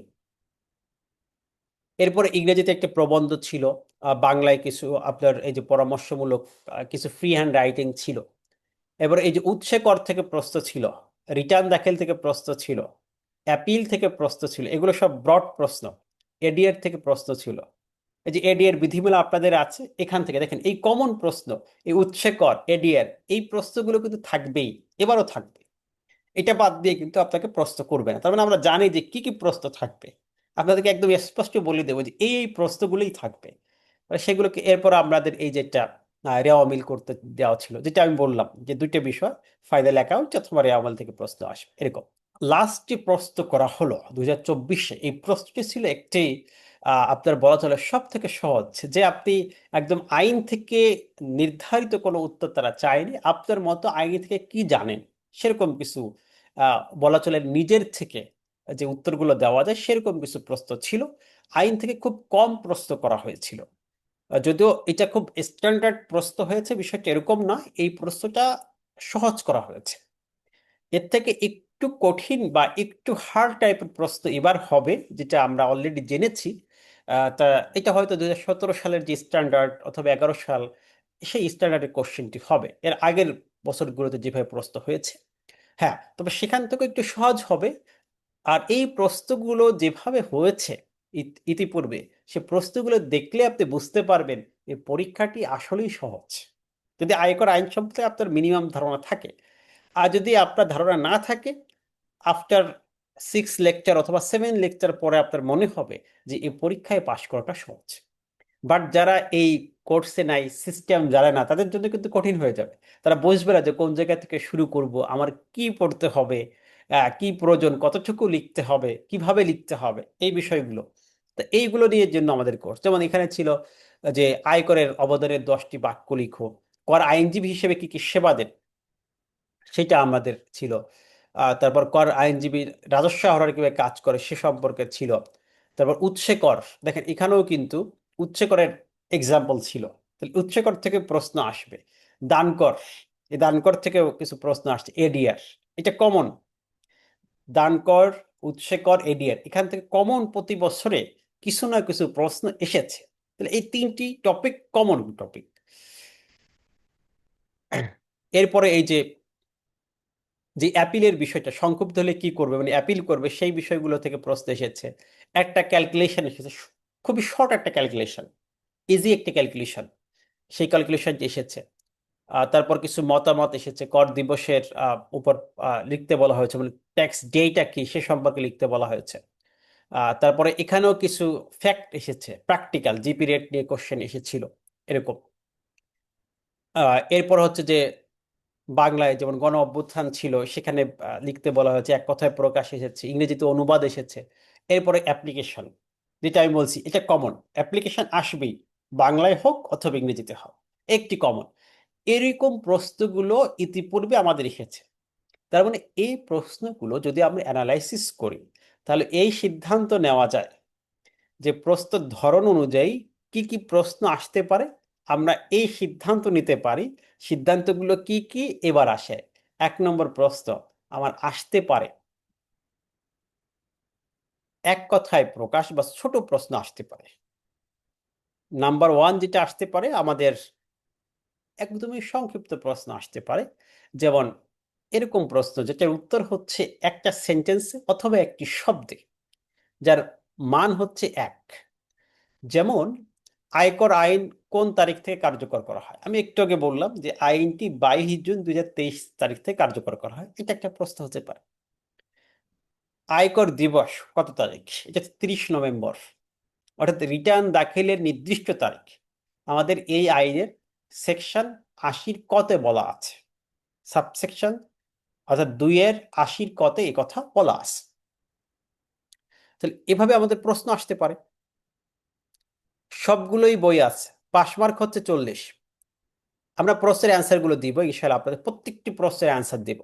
এরপরে ইংরেজিতে একটা প্রবন্ধ ছিল, বাংলায় কিছু আপনার এই যে পরামর্শমূলক কিছু ফ্রি হ্যান্ড রাইটিং ছিল। এবার এই যে উৎসে কর থেকে প্রশ্ন ছিল, রিটার্ন দাখিল থেকে প্রশ্ন ছিল, অ্যাপিল থেকে প্রশ্ন ছিল, এগুলো সব ব্রড প্রশ্ন। এডিএর থেকে প্রশ্ন ছিল, এই যে এডিএর বিধিমালা আপনাদের আছে, এখান থেকে দেখেন এই কমন প্রশ্ন, এই উৎসে কর, এডিএর, এই প্রশ্নগুলো কিন্তু থাকবেই, এবারও থাকবে। এটা বাদ দিয়ে কিন্তু আপনাকে প্রশ্ন করবে না। তার মানে আমরা জানি যে কি কি প্রশ্ন থাকবে। আপনাদেরকে একদম স্পষ্ট বলে দেবো যে এই প্রশ্নগুলোই থাকবে। সেগুলোকে এরপর আমাদের এই যেটা রেওয়া মিল করতে দেওয়া ছিল, যেটা আমি বললাম যে দুইটা বিষয়, ফাইনাল অ্যাকাউন্ট অথবা রেওয়া মিল থেকে প্রশ্ন আসবে এরকম। লাস্ট যে প্রশ্ন করা হলো 2024-এ, এই প্রশ্নটি ছিল একটি আপনার বলা চলে সব থেকে সহজ। যে আপনি একদম আইন থেকে নির্ধারিত কোনো উত্তর তারা চায়নি, আপনার মতো আইন থেকে কি জানেন সেরকম কিছু বলা চলে নিজের থেকে যে উত্তরগুলো দেওয়া যায় সেরকম কিছু প্রশ্ন ছিল। আইন থেকে খুব কম প্রশ্ন করা হয়েছিল। যদিও এটা খুব স্ট্যান্ডার্ড প্রশ্ন হয়েছে, বিষয়টা এরকম না, এই প্রশ্নটা সহজ করা হয়েছে। এর থেকে একটু কঠিন বা একটু হার্ড টাইপের প্রশ্ন এবার হবে, যেটা আমরা অলরেডি জেনেছি। তা এটা হয়তো 2017 সালের যে স্ট্যান্ডার্ড অথবা 11 সাল, সেই স্ট্যান্ডার্ডের কোশ্চেনটি হবে, এর আগের বছরগুলোতে যেভাবে প্রশ্ন হয়েছে। হ্যাঁ, তবে সেখান থেকে একটু সহজ হবে। আর এই প্রশ্নগুলো যেভাবে হয়েছে ইতিপূর্বে, সে প্রশ্নগুলো দেখলে আপনি বুঝতে পারবেন এই পরীক্ষাটি আসলেই সহজ, যদি আয়কর আইন সম্পর্কে আপনার মিনিমাম ধারণা থাকে। আর যদি আপনার ধারণা না থাকে, আফটার 6 লেকচার অথবা 7 লেকচার পরে আপনার মনে হবে যে এই পরীক্ষায় পাশ করাটা সহজ। বাট যারা এই কোর্সে নাই, সিস্টেম জানে না, তাদের জন্য কিন্তু কঠিন হয়ে যাবে। তারা বুঝবে না যে কোন জায়গা থেকে শুরু করব, আমার কি পড়তে হবে, কি প্রয়োজন, কতটুকু লিখতে হবে, কিভাবে লিখতে হবে, এই বিষয়গুলো। তো এইগুলো নিয়ে জন্য আমাদের কোর্স, যেমন এখানে ছিল যে আয়করের অবদানের 10টি বাক্য লিখো, কর আইনজীবী হিসেবে কি কি সেবা দেন সেটা আমাদের ছিল। তারপর কর আইনজীবীর রাজস্ব আহরণে কিভাবে কাজ করে সে সম্পর্কে ছিল। তারপর উৎসে কর, দেখেন এখানেও কিন্তু উৎসে করের এক্সাম্পল ছিল। তাহলে উৎসে কর থেকে প্রশ্ন আসবে। দান কর, এই দান কর থেকেও কিছু প্রশ্ন আসছে। এডিআর, এটা কমন। দান কর, উৎসে কর, এডিআর, এখান থেকে কমন প্রতি বছরে কিছু না কিছু প্রশ্ন এসেছে। তাহলে এই 3টি টপিক কমন টপিক। এরপরে এই যে যে অ্যাপিলের বিষয়টা, সংক্ষিপ্ত হলে কি করবে, মানে অ্যাপিল করবে, সেই বিষয়গুলো থেকে প্রশ্ন এসেছে। একটা ক্যালকুলেশন এসেছে, খুবই শর্ট একটা ক্যালকুলেশন, ইজি একটা ক্যালকুলেশন, সেই ক্যালকুলেশনটি এসেছে। তারপর কিছু মতামত এসেছে, কর দিবসের উপর লিখতে বলা হয়েছে, মানে ট্যাক্স ডেটা কি সে সম্পর্কে লিখতে বলা হয়েছে। তারপরে এখানেও কিছু ফ্যাক্ট এসেছে, প্র্যাকটিক্যাল জিপি রেট নিয়ে কোশ্চেন এসেছিল এরকম। এরপর হচ্ছে যে বাংলায় যেমন গণ অভ্যুত্থান ছিল, সেখানে লিখতে বলা হয়েছে, এক কথায় প্রকাশ এসেছে, ইংরেজিতে অনুবাদ এসেছে। এরপরে অ্যাপ্লিকেশন, যেটা আমি বলছি এটা কমন, অ্যাপ্লিকেশন আসবেই, বাংলায় হোক অথবা ইংরেজিতে হোক, একটি কমন। এরকম প্রশ্নগুলো ইতিপূর্বে আমাদের এসেছে। তার মানে এই প্রশ্নগুলো যদি আমরা অ্যানালাইসিস করি, তাহলে এই সিদ্ধান্ত নেওয়া যায় যে প্রশ্নের ধরন অনুযায়ী কি কি প্রশ্ন আসতে পারে। আমরা এই সিদ্ধান্ত নিতে পারি সিদ্ধান্তগুলো কি কি এবার আসে। 1 নম্বর প্রশ্ন আমার আসতে পারে এক কথায় প্রকাশ বা ছোট প্রশ্ন আসতে পারে। নাম্বার 1 যেটা আসতে পারে আমাদের একদমই সংক্ষিপ্ত প্রশ্ন আসতে পারে, যেমন এরকম প্রশ্ন যেটার উত্তর হচ্ছে একটা সেন্টেন্সে অথবা একটি শব্দে, যার মান হচ্ছে 1। যেমন আয়কর আইন কোন তারিখ থেকে কার্যকর করা হয়, আমি একটু আগে বললাম যে আইনটি 22 জুন 2023 তারিখ থেকে কার্যকর করা হয়, এটা একটা প্রশ্ন হতে পারে। আয়কর দিবস কত তারিখ, এটা 30 নভেম্বর, অর্থাৎ রিটার্ন দাখিলের নির্দিষ্ট তারিখ আমাদের এই আইনের সেকশন 80 কতে বলা আছে, সাবসেকশন অর্থাৎ 2-এর 80 কতে এই কথা বলা আছে। তাহলে এভাবে আমাদের প্রশ্ন আসতে পারে। সবগুলোই বই আছে, পাস মার্ক হচ্ছে 40। আমরা প্রশ্নের অ্যান্সার গুলো দিব ইনশাআল্লাহ, আপনাদের প্রত্যেকটি প্রশ্নের অ্যান্সার দিব।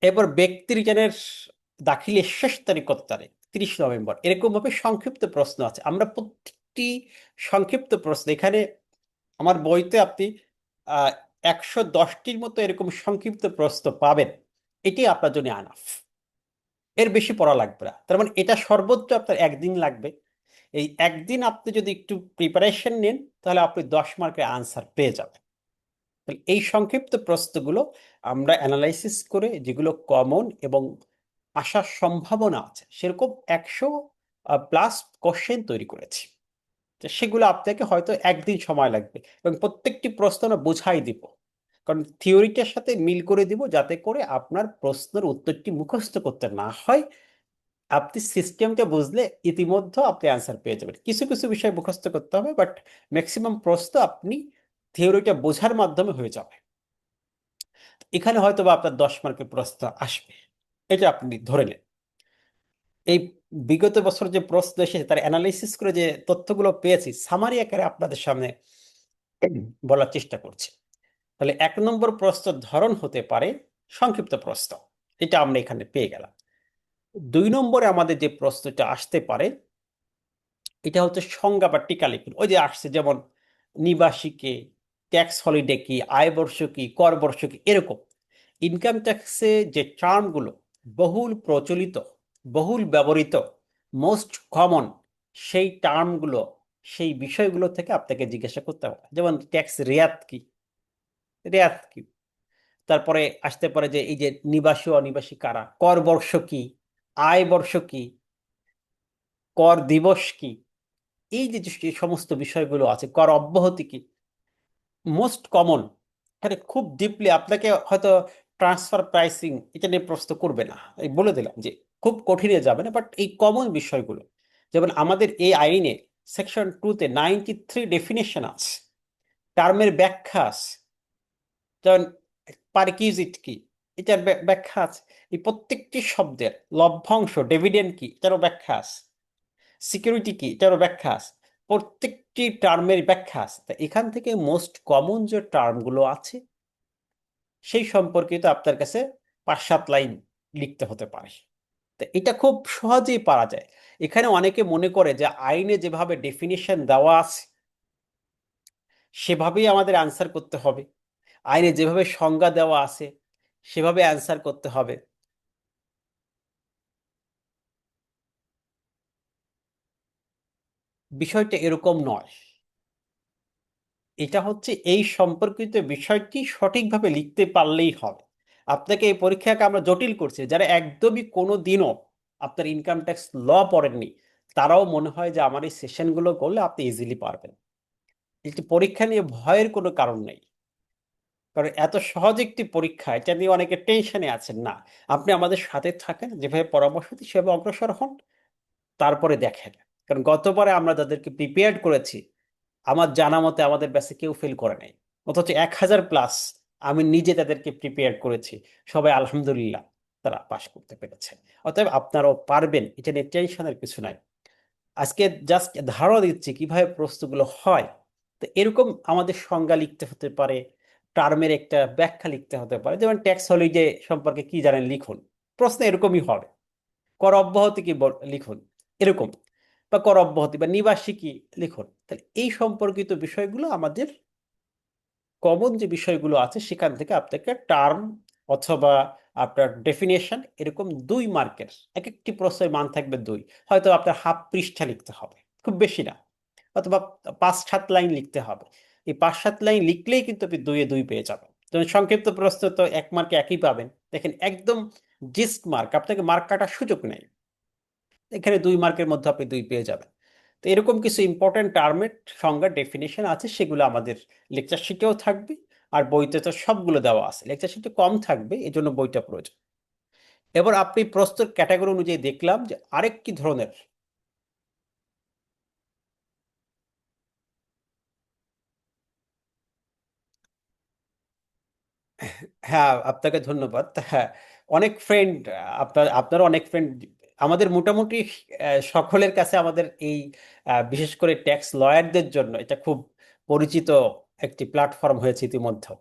এরপর ব্যক্তি রিটার্নের দাখিলের শেষ তারিখ কত তারিখ, 30 নভেম্বর, এরকম ভাবে সংক্ষিপ্ত প্রশ্ন আছে। আমরা প্রত্যেকটি সংক্ষিপ্ত প্রশ্ন এখানে আমার বইতে আপনি 110টির মতো এরকম সংক্ষিপ্ত প্রশ্ন পাবেন। এটি আপনার জন্য আনাফ, এর বেশি পড়া লাগবে না। তার মানে এটা সর্বোচ্চ আপনার একদিন লাগবে। এই একদিন আপনি যদি একটু প্রিপারেশন নেন, তাহলে আপনি 10 মার্কের আনসার পেয়ে যাবেন। তাহলে এই সংক্ষিপ্ত প্রশ্নগুলো আমরা অ্যানালাইসিস করে যেগুলো কমন এবং আসার সম্ভাবনা আছে সেরকম 100+ কোশ্চেন তৈরি করেছি। তো সেগুলো আপনাকে হয়তো একদিন সময় লাগবে, এবং প্রত্যেকটি প্রশ্ন আমরা বোঝাই দিব, কারণ থিওরিটার সাথে মিল করে দিব, যাতে করে আপনার প্রশ্নের উত্তরটি মুখস্থ করতে না হয়। আপনি সিস্টেমটা বুঝলে ইতিমধ্যে আপনি অ্যান্সার পেয়ে যাবেন। কিছু কিছু বিষয় মুখস্থ করতে হবে, বাট ম্যাক্সিমাম প্রশ্ন আপনি থিওরিটা বোঝার মাধ্যমে হয়ে যাবে। এখানে হয়তো বা আপনার 10 মার্কের প্রশ্ন আসবে, এটা আপনি ধরে নেন। এই বিগত বছর যে প্রশ্ন এসেছে তার অ্যানালাইসিস করে যে তথ্যগুলো পেয়েছি, সামারি আকারে আপনাদের সামনে বলার চেষ্টা করছি। তাহলে 1 নম্বর প্রশ্ন ধরন হতে পারে সংক্ষিপ্ত প্রশ্ন, এটা আমরা এখানে পেয়ে গেলাম। 2 নম্বরে আমাদের যে প্রশ্নটা আসতে পারে, এটা হচ্ছে সংজ্ঞা বা টিকা লিখুন। ওই যে আসছে যেমন নিবাসী কে, ট্যাক্স হলিডে কি, আয় বর্ষ কি, কর বর্ষ কি, এরকম ইনকাম ট্যাক্সে যে টার্মগুলো বহুল প্রচলিত, বহুল ব্যবহৃত, মোস্ট কমন, সেই টার্মগুলো, সেই বিষয়গুলো থেকে আপনাকে জিজ্ঞাসা করতে হবে। যেমন ট্যাক্স রেয়াত কি, রেয়াত কি। তারপরে আসতে পারে যে এই যে নিবাসী অনিবাসী কারা, কর বর্ষ কি, আয় বর্ষ কি, কর দিবস কি, এই যে যে সমস্ত বিষয়গুলো আছে, কর অব্যাহতি কি, মোস্ট কমন। এখানে খুব ডিপলি আপনাকে হয়তো ট্রান্সফার প্রাইসিং এটা নিয়ে প্রশ্ন করবে না, এই বলে দিলাম যে খুব কঠিনে যাবে না, বাট এই কমন বিষয়গুলো, যেমন আমাদের এই আইনে সেকশন 2-তে 93 ডেফিনেশন আছে, টার্মের ব্যাখ্যা আছে, যেমন পারকিউজিট কি এটার ব্যাখ্যা আছে, এই প্রত্যেকটি শব্দের লভ্যাংশ ডিভিডেন্ড কি এটারও ব্যাখ্যা আছে, সিকিউরিটি কি এটারও ব্যাখ্যা আছে, প্রত্যেকটি টার্মের ব্যাখ্যা আছে। তা এখান থেকে মোস্ট কমন যে টার্মগুলো আছে সেই সম্পর্কিত আপনার কাছে 5-7 লাইন লিখতে হতে পারে। তো এটা খুব সহজেই পারা যায়। এখানে অনেকে মনে করে যে আইনে যেভাবে ডেফিনিশন দেওয়া আছে সেভাবেই আমাদের অ্যান্সার করতে হবে, আইনে যেভাবে সংজ্ঞা দেওয়া আছে সেভাবে অ্যান্সার করতে হবে। বিষয়টা এরকম নয়। এটা হচ্ছে এই সম্পর্কিত বিষয়টি সঠিকভাবে লিখতে পারলেই হবে। আপনাকে এই পরীক্ষাকে আমরা জটিল করছি, যারা একদমই কোনো দিনও আপনার ইনকাম ট্যাক্স ল পড়েননি তারাও মনে হয় যে আমার এই সেশনগুলো করলে আপনি ইজিলি পারবেন। একটি পরীক্ষা নিয়ে ভয়ের কোনো কারণ নেই, কারণ এত সহজ একটি পরীক্ষা এটা নিয়ে অনেকে টেনশনে আছেন না। আপনি আমাদের সাথে থাকেন, যেভাবে পরামর্শ দিই সেভাবে অগ্রসর হন, তারপরে দেখেন। কারণ গতবারে আমরা যাদেরকে প্রিপেয়ার্ড করেছি আমার জানা মতে আমাদের ব্যাচে কেউ ফেল করে নাই, অথচ 1000+ আমি নিজে তাদেরকে প্রিপেয়ার করেছি, সবাই আলহামদুলিল্লাহ তারা পাশ করতে পেরেছে। অতএব আপনারাও পারবেন, এটা নিয়ে টেনশনের কিছু নাই। আজকে জাস্ট ধারণা দিচ্ছি কিভাবে প্রশ্নগুলো হয়। তো এরকম আমাদের সংজ্ঞা লিখতে হতে পারে, টার্মের একটা ব্যাখ্যা লিখতে হতে পারে, যেমন ট্যাক্স হলিডে সম্পর্কে কি জানেন লিখুন, প্রশ্ন এরকমই হবে। কর অব্যাহতি কি লিখুন এরকম, বা কর অব্যাহতি বা নিবাসী কি লিখুন। তাহলে এই সম্পর্কিত বিষয়গুলো আমাদের কমন যে বিষয়গুলো আছে সেখান থেকে আপনাকে টার্ম অথবা আপনার ডেফিনেশন এরকম 2 মার্কের এক একটি প্রশ্নের মান থাকবে 2, হয়তো আপনার হাফ পৃষ্ঠা লিখতে হবে, খুব বেশি না, অথবা 5-7 লাইন লিখতে হবে। এই 5-7 লাইন লিখলেই কিন্তু আপনি 2-এ 2 পেয়ে যাবেন। যেমন সংক্ষিপ্ত প্রশ্ন তো 1 মার্কে একই পাবেন, দেখেন একদম জিস্ট মার্ক, আপনাকে মার্ক কাটার সুযোগ নেই, এখানে 2 মার্কের মধ্যে আপনি 2 পেয়ে যাবেন। তো এরকম কিছু ইম্পর্টেন্ট টার্মের সংজ্ঞা ডেফিনেশন আছে, সেগুলো আমাদের লেকচার শিটেও থাকবে, আর বইতে তো সবগুলো দেওয়া আছে, লেকচার শিটে কম থাকবে, এই জন্য বইটা প্রয়োজন। এবার আপনি প্রশ্নের ক্যাটাগরি অনুযায়ী দেখলাম যে আরেকটি ধরনের। হ্যাঁ, আপনাকে ধন্যবাদ। হ্যাঁ, অনেক ফ্রেন্ড, আপনার অনেক ফ্রেন্ড, আমাদের মোটামুটি সকলের কাছে আমাদের এই বিশেষ করে ট্যাক্স লয়ারদের জন্য এটা খুব পরিচিত একটি প্ল্যাটফর্ম হয়েছে ইতিমধ্যে।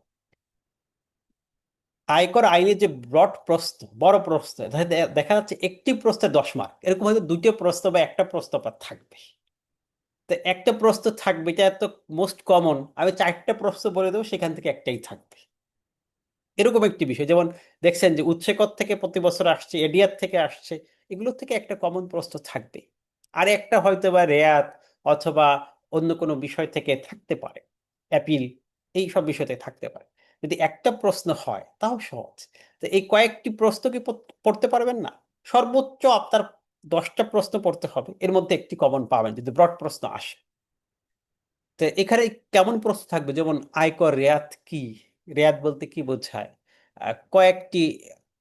আয়কর আইনে যে ব্রড প্রশ্ন, বড় প্রশ্ন, দেখা যাচ্ছে একটি প্রশ্নে 10 মার্ক, এরকম হয়তো 2টো প্রশ্ন বা একটা প্রশ্ন আপনার থাকবে। তো একটা প্রশ্ন থাকবে, এটা তো মোস্ট কমন, আমি 4টে প্রশ্ন বলে দেবো, সেখান থেকে একটাই থাকবে, এরকম একটি বিষয়। যেমন দেখছেন যে উৎসে কর থেকে প্রতি বছর আসছে, এডিআর থেকে আসছে, এগুলোর থেকে একটা কমন প্রশ্ন থাকবে, আর একটা হয়তো বা রেয়াত অথবা অন্য কোনো বিষয় থেকে থাকতে পারে, অ্যাপিল, এই সব বিষয় থেকে থাকতে পারে। যদি একটা প্রশ্ন হয় তাও সহজ। তো এই কয়েকটি প্রশ্ন কি পড়তে পারবেন না? সর্বোচ্চ আপনার 10টা প্রশ্ন পড়তে হবে, এর মধ্যে একটি কমন পাবেন যদি ব্রড প্রশ্ন আসে। তো এখানে কেমন প্রশ্ন থাকবে, যেমন আয়কর রেয়াত কি, রেয়াত বলতে কি বোঝায়, কয়েকটি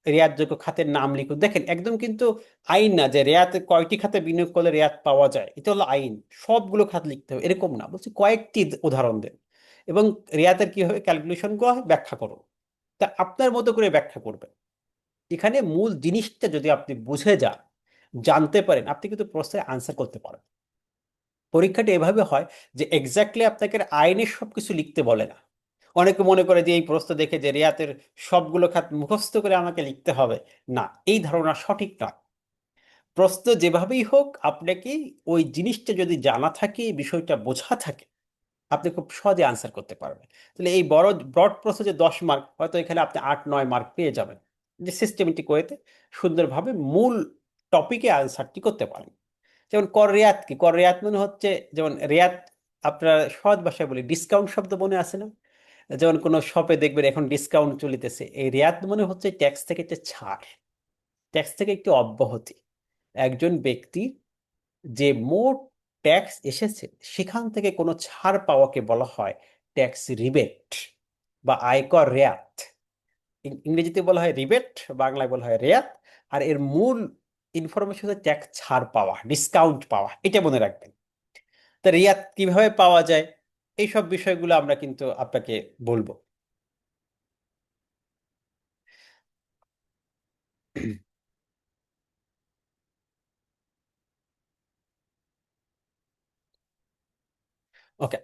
রেয়াতযোগ্য খাতের নাম লিখুন। দেখেন একদম কিন্তু আইন না যে রেয়াতে কয়টি খাতে বিনিয়োগ করলে রেয়াত পাওয়া যায়, এটা হলো আইন, সবগুলো খাত লিখতে হবে এরকম না, বলছি কয়েকটি উদাহরণ দেন, এবং রেয়াতের কিভাবে ক্যালকুলেশন করা হয় ব্যাখ্যা করুন। তা আপনার মতো করে ব্যাখ্যা করবেন। এখানে মূল জিনিসটা যদি আপনি বুঝে যান, জানতে পারেন, আপনি কিন্তু প্রশ্নের আনসার করতে পারেন। পরীক্ষাটা এভাবে হয় যে এক্স্যাক্টলি আপনাকে আইনের সবকিছু লিখতে বলে না। অনেকে মনে করে যে এই প্রশ্ন দেখে যে রিয়াতের সবগুলো খাত মুখস্থ করে আমাকে লিখতে হবে, না, এই ধারণা সঠিক নয়। প্রশ্ন যেভাবেই হোক আপনাকে ওই জিনিসটা যদি জানা থাকে, এই বিষয়টা বোঝা থাকে, আপনি খুব সহজে আনসার করতে পারবেন। তাহলে এই বড় ব্রড প্রশ্ন যে 10 মার্ক, হয়তো এখানে আপনি 8-9 মার্ক পেয়ে যাবেন, যে সিস্টেমেটিক ওয়েতে সুন্দরভাবে মূল টপিকে আনসারটি করতে পারেন। যেমন কর রেয়াত কি, কর রেয়াত মানে হচ্ছে, যেমন রেয়াত আপনার সহজ ভাষায় বলি, ডিসকাউন্ট শব্দ মনে আছে না? যেমন কোনো শপে দেখবেন এখন ডিসকাউন্ট চলিতেছে, এই রেয়াত মানে হচ্ছে ট্যাক্স থেকে একটা ছাড়, ট্যাক্স থেকে একটি অব্যাহতি। একজন ব্যক্তি যে মোট ট্যাক্স এসেছে সেখান থেকে কোনো ছাড় পাওয়াকে বলা হয় ট্যাক্স রিবেট বা আয়কর রেয়াত। ইংরেজিতে বলা হয় রিবেট, বাংলায় বলা হয় রেয়াত। আর এর মূল ইনফরমেশন হচ্ছে ট্যাক্স ছাড় পাওয়া, ডিসকাউন্ট পাওয়া, এটা মনে রাখবেন। তা রিয়াত কিভাবে পাওয়া যায়, এইসব বিষয়গুলো আমরা কিন্তু আপনাকে বলবো। ওকে,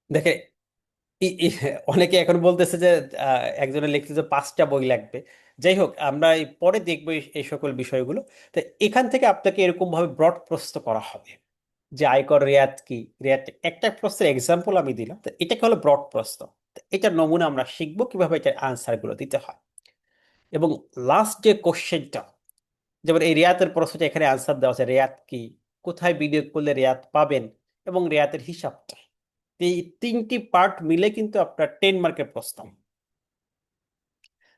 দেখে অনেকে এখন বলতেছে যে একজনে লিখছে যে 5টা বই লাগবে। যাই হোক, আমরা এই পরে দেখবো এই সকল বিষয়গুলো। তো এখান থেকে আপনাকে এরকম ভাবে ব্রড প্রশ্ন করা হবে যে আয়কর রেয়াত কি। রেয়াত একটা প্রশ্নের এক্সাম্পল আমি দিলাম, তো এটাকে হলো ব্রড প্রশ্ন। তো এটার নমুনা আমরা শিখবো কিভাবে এটার আনসার গুলো দিতে হয়। এবং লাস্ট যে কোশ্চেনটা, যেমন এই রেয়াতের প্রশ্নটা এখানে আনসার দেওয়া আছে, রেয়াত কি, কোথায় বিনিয়োগ করলে রেয়াত পাবেন, এবং রেয়াতের হিসাবটা। এই 3টি পার্ট মিলে কিন্তু আপনার 10 মার্কের প্রশ্ন।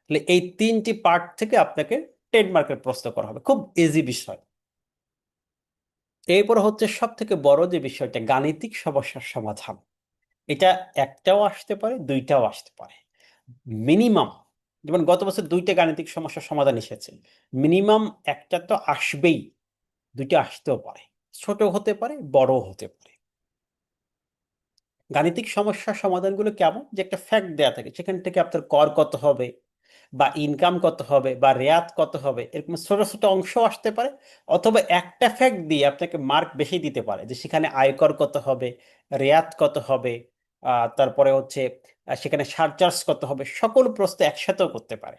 তাহলে এই 3টি পার্ট থেকে আপনাকে 10 মার্কের প্রশ্ন করা হবে, খুব ইজি বিষয়। এরপর হচ্ছে সব থেকে বড় যে বিষয়টা, গাণিতিক সমস্যার সমাধান। এটা একটাও আসতে পারে, দুইটাও আসতে পারে, মিনিমাম। যেমন গত বছর 2টা গাণিতিক সমস্যার সমাধান এসেছে, মিনিমাম একটা তো আসবেই, 2টা আসতেও পারে, ছোট হতে পারে, বড় হতে পারে। গাণিতিক সমস্যার সমাধানগুলো কেমন, যে একটা ফ্যাক্ট দেয়া থাকে, সেখান থেকে আপনার কর কত হবে, বা ইনকাম কত হবে, বা রেয়াত কত হবে, এরকম ছোট ছোট অংশ আসতে পারে। অথবা একটা ফ্যাক্ট দিয়ে আপনাকে মার্ক বেশি দিতে পারে, যে সেখানে আয়কর কত হবে, রেয়াত কত হবে, তারপরে হচ্ছে সেখানে সারচার্জ কত হবে, সকল প্রশ্ন একসাথেও করতে পারে।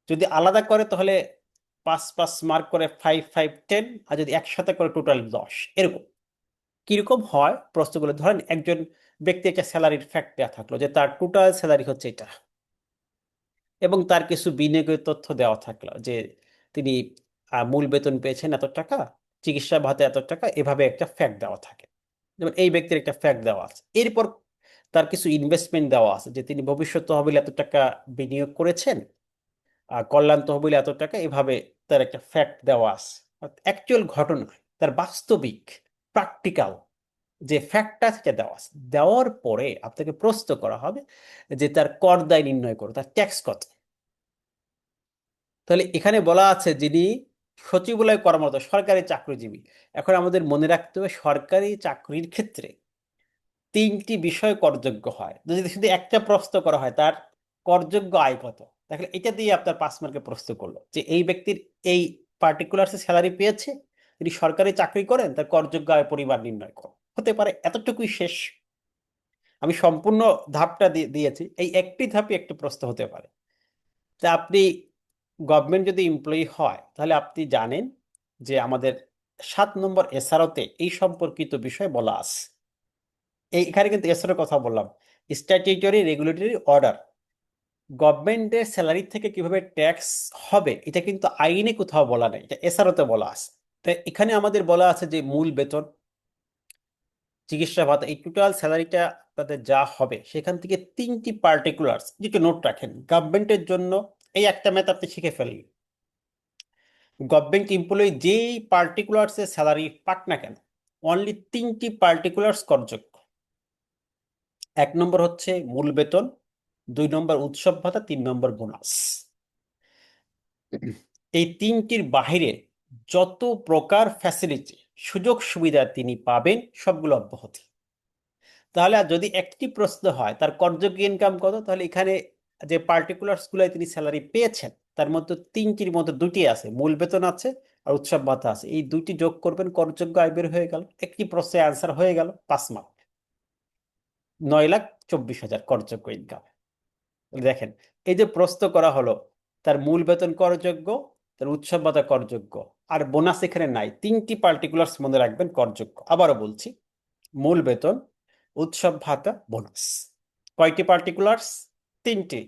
যদি আলাদা করে তাহলে 5 5 মার্ক করে, 5 5 10। আর যদি একসাথে করে টোটাল 10, এরকম। কিরকম হয় প্রশ্নগুলো, ধরেন একজন ব্যক্তি একটা স্যালারির ফ্যাক্ট দেওয়া থাকলো, যে তার টোটাল স্যালারি হচ্ছে এটা, এবং তার কিছু বিনিয়োগের তথ্য দেওয়া থাকলো, যে তিনি মূল বেতন পেয়েছেন এত টাকা, চিকিৎসা ভাতা এত টাকা, এভাবে একটা ফ্যাক্ট দেওয়া থাকে। যেমন এই ব্যক্তির একটা ফ্যাক্ট দেওয়া আছে। এরপর তার কিছু ইনভেস্টমেন্ট দেওয়া আছে, যে তিনি ভবিষ্যৎ তহবিলে এত টাকা বিনিয়োগ করেছেন, কল্যাণ তহবিলে এত টাকা, এভাবে তার একটা ফ্যাক্ট দেওয়া আছে। অ্যাকচুয়াল ঘটনা, তার বাস্তবিক প্র্যাকটিক্যাল যে ফ্যাক্টটা সেটা দেওয়া আছে। দেওয়ার পরে আপনাকে প্রশ্ন করা হবে যে তার কর দায় নির্ণয় করো, তার ট্যাক্স কত। তাহলে এখানে বলা আছে যিনি সচিবালয় কর্মরত সরকারি চাকরিজীবী। এখন আমাদের মনে রাখতে হবে, সরকারি চাকরির ক্ষেত্রে 3টি বিষয় করযোগ্য হয়। যদি শুধু একটা প্রশ্ন করা হয়, তার করযোগ্য আয় কত, তাহলে এটা দিয়ে আপনার 5 মার্কের প্রশ্ন করলো, যে এই ব্যক্তির এই পার্টিকুলার স্যালারি পেয়েছে, তিনি সরকারি চাকরি করেন, তার করযোগ্য আয় পরিমাণ নির্ণয় করো। হতে পারে এতটুকুই শেষ। আমি সম্পূর্ণ ধাপটা দিয়েছি, এই একটি ধাপে একটি প্রশ্ন হতে পারে। তা আপনি গভর্নমেন্ট যদি এমপ্লয়ি হয়, তাহলে আপনি জানেন যে আমাদের 7 নম্বর এসআরওতে এই সম্পর্কিত বিষয় বলা আছে। এখানে কিন্তু এসআরও কথা বললাম, স্ট্যাটিউটরি রেগুলেটরি অর্ডার। গভর্নমেন্টের স্যালারি থেকে কিভাবে ট্যাক্স হবে, এটা কিন্তু আইনে কোথাও বলা নেই, এটা এসআরওতে বলা আছে। তো এখানে আমাদের বলা আছে যে মূল বেতন, চিকিৎসা ভাতা, এই টোটাল স্যালারিটা আপনাদের যা হবে, সেখান থেকে 3টি পার্টিকুলার্স যেটা নোট রাখেন গভর্নমেন্টের জন্য। এই একটা ম্যাথ আপনি শিখে ফেললেন। গভর্নমেন্ট এমপ্লয়ি যেই পার্টিকুলার্স এর স্যালারি পাক না কেন, অনলি 3টি পার্টিকুলার্স করযোগ্য। 1 নম্বর হচ্ছে মূল বেতন, 2 নম্বর উৎসব ভাতা, 3 নম্বর বোনাস। এই 3টির বাহিরে যত প্রকার ফ্যাসিলিটি, সুযোগ সুবিধা তিনি পাবেন, সবগুলো অব্যাহতি। তাহলে আর যদি একটি প্রশ্ন হয় তার করযোগ্য ইনকাম কত, তাহলে এখানে যে পার্টিকুলার্স গুলো তিনি স্যালারি পেয়েছেন, তার মধ্যে 3টির মধ্যে 2টি আছে, মূল বেতন আছে আর উৎসব ভাতা আছে। এই 2টি যোগ করবেন, করযোগ্য আয় বের হয়ে গেল। একটি প্রশ্নের আনসার হয়ে গেল 5 মার্ক, 9,24,000 করযোগ্য ইনকাম। দেখেন, এই যে প্রশ্ন করা হলো, তার মূল বেতন করযোগ্য, তার উৎসব ভাতা করযোগ্য, আর বোনাস এখানে নাই। 3টি পার্টিকুলার্স মনে রাখবেন করযোগ্য। আবারও বলছি, মূল বেতন, উৎসব ভাতা, বোনাস। কয়টি পার্টিকুলার্স? 3টি।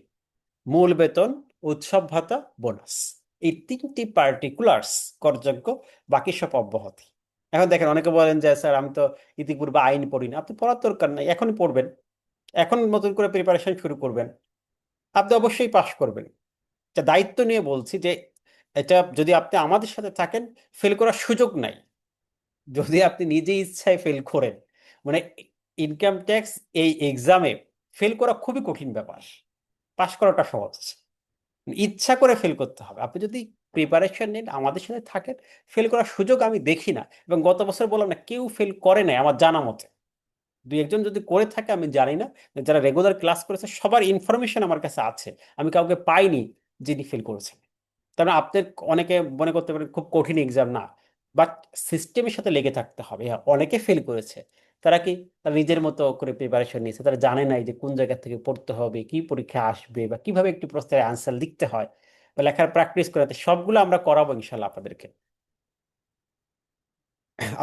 মূল বেতন, উৎসব ভাতা, বোনাস। এই 3টি পার্টিকুলার্স করযোগ্য, বাকি সব অব্যাহতি। এখন দেখেন, অনেকে বলেন যে স্যার আমি তো ইতিপূর্বে আইন পড়ি না। আপনি পড়ার দরকার নাই, এখনই পড়বেন, এখন নতুন করে প্রিপারেশন শুরু করবেন, আপনি অবশ্যই পাশ করবেন। এটা দায়িত্ব নিয়ে বলছি যে এটা যদি আপনি আমাদের সাথে থাকেন, ফেল করার সুযোগ নাই। যদি আপনি নিজে ইচ্ছায় ফেল করেন, মানে ইনকাম ট্যাক্স এই এক্সামে ফেল করা খুবই কঠিন ব্যাপার, পাশ করাটা সহজ। ইচ্ছা করে ফেল করতে হবে। আপনি যদি প্রিপারেশন নেন, আমাদের সাথে থাকেন, ফেল করার সুযোগ আমি দেখি না। এবং গত বছর বললাম না, কেউ ফেল করে নাই আমার জানা মতে। দুই একজন যদি করে থাকে আমি জানি না, যারা রেগুলার ক্লাস করেছে সবার ইনফরমেশন আমার কাছে আছে, আমি কাউকে পাইনি যিনি ফেল করেছেন। তার মানে আপনার অনেকে মনে করতে পারেন খুব কঠিন এক্সাম না, বাট সিস্টেমের সাথে লেগে থাকতে হবে। হ্যাঁ, অনেকে ফেল করেছে, তারা কি তারা নিজের মতো করে প্রিপারেশন নিয়েছে, তারা জানে নাই যে কোন জায়গা থেকে পড়তে হবে, কি পরীক্ষা আসবে, বা কিভাবে একটি প্রশ্নের অ্যান্সার লিখতে হয়, বা লেখার প্র্যাকটিস করাতে, সবগুলো আমরা করাবো ইনশাল্লাহ আপনাদেরকে।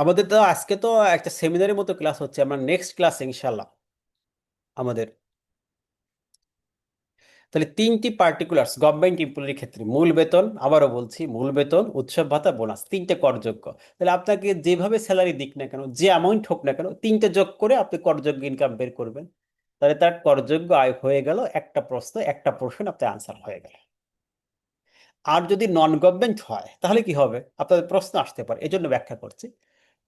আমাদের তো আজকে তো একটা সেমিনারের মতো ক্লাস হচ্ছে, আমরা নেক্সট ক্লাস ইনশাল্লাহ আমাদের, তাহলে তিনটি পার্টিকুলার্স গভর্নমেন্ট এমপ্লয়ির ক্ষেত্রে, মূল বেতন, আবারও বলছি মূল বেতন, উৎসব ভাতা, বোনাস, তিনটে করযোগ্য। তাহলে আপনাকে যেভাবে স্যালারি দিক না কেন, যে অ্যামাউন্ট হোক না কেন, তিনটে যোগ করে আপনি করযোগ্য ইনকাম বের করবেন। তাহলে তার করযোগ্য আয় হয়ে গেল, একটা প্রশ্ন একটা পোর্শন আপনার আনসার হয়ে গেল। আর যদি নন গভর্নমেন্ট হয় তাহলে কি হবে, আপনাদের প্রশ্ন আসতে পারে, এজন্য ব্যাখ্যা করছি।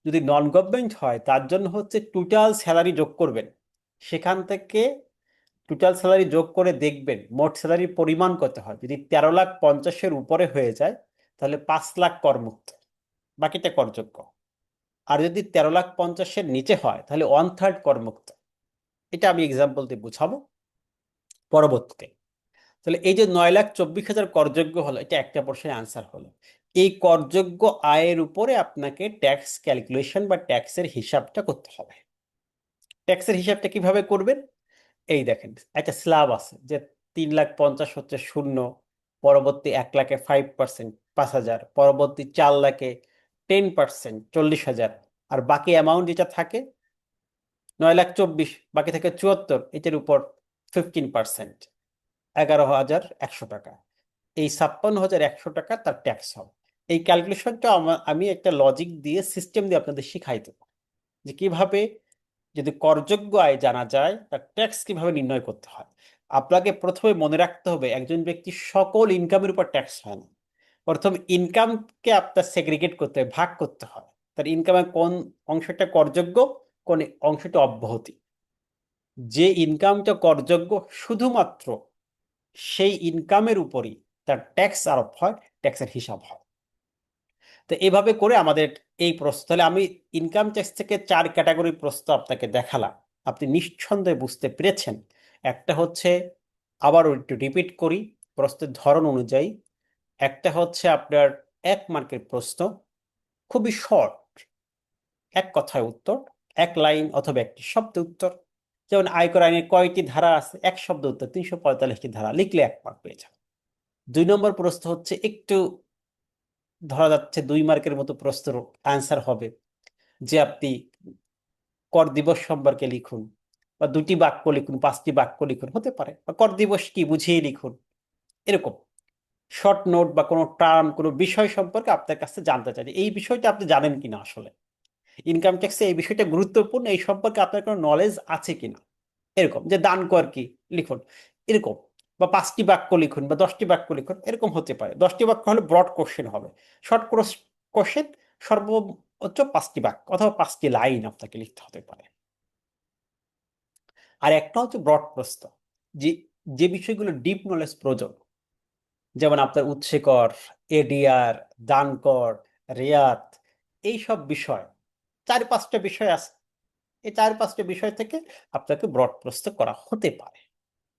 যদি নন গভর্নমেন্ট হয় তার জন্য হচ্ছে টোটাল স্যালারি যোগ করবেন, সেখান থেকে টোটাল স্যালারি যোগ করে দেখবেন মোট স্যালারির পরিমাণ কত হয়। যদি 13,50,000-এর উপরে হয়ে যায় তাহলে 5 লাখ করমুক্ত, বাকিটা করযোগ্য। আর যদি 13,50,000-এর নিচে হয় তাহলে 1/3 করমুক্ত। এটা আমি এক্সাম্পল দিয়ে বুঝাবো পরবর্তীতে। তাহলে এই যে 9,24,000 করযোগ্য হলো, এটা একটা প্রশ্নের আনসার হলো। এই করযোগ্য আয়ের উপরে আপনাকে ট্যাক্স ক্যালকুলেশন বা ট্যাক্সের হিসাবটা করতে হবে। ট্যাক্সের হিসাবটা কিভাবে করবেন, এই দেখেন একটা স্ল্যাব আছে যে 3,50,000 হচ্ছে শূন্য, পরবর্তী 1 লাখে 5%, 5,000, পরবর্তী 4 লাখে 10%, 40,000, আর বাকি অ্যামাউন্ট যেটা থাকে 9,24,000, বাকি থাকে 74, এটার উপর 15%, 11,100 টাকা। এই 56,100 টাকা তার ট্যাক্স হবে। এই ক্যালকুলেশনটা আমি একটা লজিক দিয়ে সিস্টেম দিয়ে আপনাদের শিখাই দেবো, যে কিভাবে যদি করযোগ্য আয় জানা যায় তার ট্যাক্স কিভাবে নির্ণয় করতে হয়। আপনাকে প্রথমে মনে রাখতে হবে একজন ব্যক্তি সকল ইনকামের উপর ট্যাক্স হয় না। প্রথম ইনকামকে আপনার সেগ্রিগেট করতে হয়, ভাগ করতে হয়, তার ইনকামের কোন অংশটা করযোগ্য, কোন অংশটা অব্যাহতি। যে ইনকামটা করযোগ্য শুধুমাত্র সেই ইনকামের উপরই তার ট্যাক্স আরোপ হয়, ট্যাক্সের হিসাব হয়। তো এভাবে করে আমাদের এই প্রশ্ন, তাহলে আমি ইনকাম ট্যাক্স থেকে 4 ক্যাটাগরির প্রশ্ন আপনাকে দেখালাম, আপনি নিঃসন্দেহে বুঝতে পেরেছেন। একটা হচ্ছে, আবারও একটু রিপিট করি প্রশ্নের ধরন অনুযায়ী, একটা হচ্ছে আপনার 1 মার্কের প্রশ্ন, খুবই শর্ট, এক কথায় উত্তর, এক লাইন অথবা একটি শব্দ উত্তর। যেমন আয়কর আইনের কয়টি ধারা আছে, এক শব্দ উত্তর, 345টি ধারা লিখলে 1 মার্ক পেয়ে যাবে। 2 নম্বর প্রশ্ন হচ্ছে একটু ধরা যাচ্ছে 2 মার্কের মতো প্রশ্নের অ্যান্সার হবে, যে আপনি কর দিবস সম্পর্কে লিখুন, বা 2টি বাক্য লিখুন, 5টি বাক্য লিখুন, হতে পারে, বা কর দিবস কি বুঝিয়ে লিখুন। এরকম শর্ট নোট বা কোনো টার্ম, কোনো বিষয় সম্পর্কে আপনার কাছে জানতে চাই যে এই বিষয়টা আপনি জানেন কিনা, আসলে ইনকাম ট্যাক্সে এই বিষয়টা গুরুত্বপূর্ণ, এই সম্পর্কে আপনার কোনো নলেজ আছে কিনা। এরকম যে দান কর কি লিখুন, এরকম। বা 5টি বাক্য লিখুন বা 10টি বাক্য লিখুন, এরকম হতে পারে। 10টি বাক্য হলে ব্রড কোশ্চেন হবে, শর্ট কোশ্চেন সর্বোচ্চ 5টি বাক্য অথবা 5টি লাইন আপনাকে লিখতে হতে পারে। আর একটা হচ্ছে ব্রড প্রশ্ন, যে যে বিষয়গুলো ডিপ নলেজ প্রয়োজন, যেমন আপনার উৎসে কর, এডিআর, দান কর, রেয়াত, এইসব বিষয় 4-5টা বিষয় আছে। এই 4-5টা বিষয় থেকে আপনাকে ব্রড প্রশ্ন করা হতে পারে।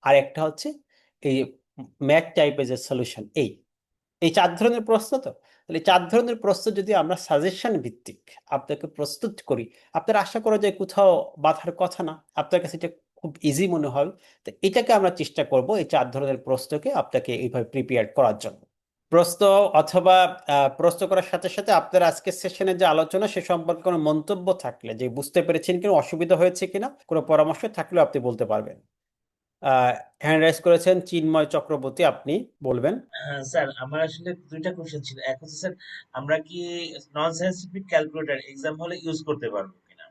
আর একটা হচ্ছে এই ম্যাথ টাইপের যে সলিউশন, এই এই 4 ধরনের প্রশ্ন। তো তাহলে 4 ধরনের প্রশ্ন যদি আমরা সাজেশন ভিত্তিক আপনাকে প্রস্তুত করি, আপনার আশা করা যায় কোথাও বাধার কথা না, আপনার কাছে এটা খুব ইজি মনে হয়। তো এটাকে আমরা চেষ্টা করব এই 4 ধরনের প্রশ্নকে আপনাকে এইভাবে প্রিপেয়ার করার জন্য। প্রশ্ন অথবা প্রশ্ন করার সাথে সাথে আপনার আজকের সেশনের যে আলোচনা সে সম্পর্কে কোনো মন্তব্য থাকলে, যে বুঝতে পেরেছেন কিনা, অসুবিধা হয়েছে কিনা, কোনো পরামর্শ থাকলেও আপনি বলতে পারবেন। হ্যান্ড রাইজ করেছেন চিন্ময় চক্রবর্তী, আপনি বলবেন। স্যার আমার আসলে দুইটা কোশ্চেন ছিল। এক হচ্ছে স্যার, আমরা কি নন সায়েন্টিফিক ক্যালকুলেটর এক্সাম হলে ইউজ করতে পারবো কিনা?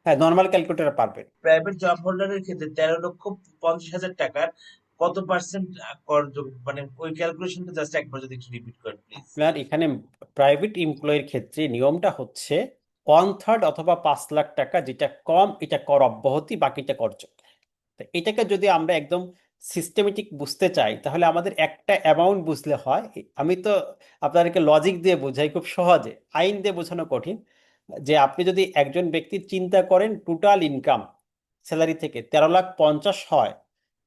হ্যাঁ, নর্মাল ক্যালকুলেটর পারবেন। প্রাইভেট জব হোল্ডারের ক্ষেত্রে 13,50,000 টাকার কত পার্সেন্ট কর মানে ওই ক্যালকুলেশনটা জাস্ট একবার যদি একটু রিপিট করেন প্লিজ। আপনার এখানে প্রাইভেট এমপ্লয়ের ক্ষেত্রে নিয়মটা হচ্ছে 1/3 অথবা 5 লাখ টাকা, যেটা কম এটা কর অব্যাহতি, বাকিটা করযোগ্য। তো এটাকে যদি আমরা একদম সিস্টেমেটিক বুঝতে চাই তাহলে আমাদের একটা অ্যামাউন্ট বুঝলে হয়। আমি তো আপনাদেরকে লজিক দিয়ে বোঝাই খুব সহজে, আইন দিয়ে বোঝানো কঠিন। যে আপনি যদি একজন ব্যক্তির চিন্তা করেন টোটাল ইনকাম স্যালারি থেকে 13,50,000 হয়,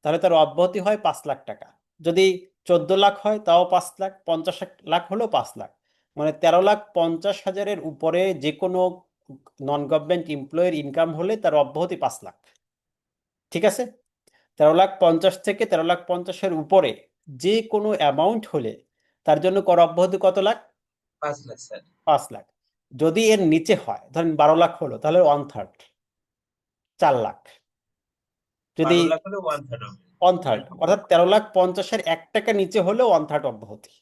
তাহলে তার অব্যাহতি হয় 5 লাখ টাকা। যদি 14 লাখ হয় তাও 5 লাখ, 50 লাখ হলেও 5 লাখ। মানে 13,50,000-এর উপরে যে কোনো নন গভর্নমেন্ট এমপ্লয়ের ইনকাম হলে তার অব্যাহতি 5 লাখ। ঠিক আছে? 13,50,000 থেকে 13,50,000-এর উপরে যে কোনো অ্যামাউন্ট হলে তার জন্য কর অব্যাহতি কত লাখ? 5 লাখ স্যার। 5 লাখ। যদি এর নিচে হয়, ধরেন 12 লাখ হলো, তাহলে 1/3, 4 লাখ। যদি 12 লাখ হলে 1/3 হবে। 1/3 অর্থাৎ 13,50,000-এর 1 টাকা নিচে হলেও 1/3 অব্যাহতি।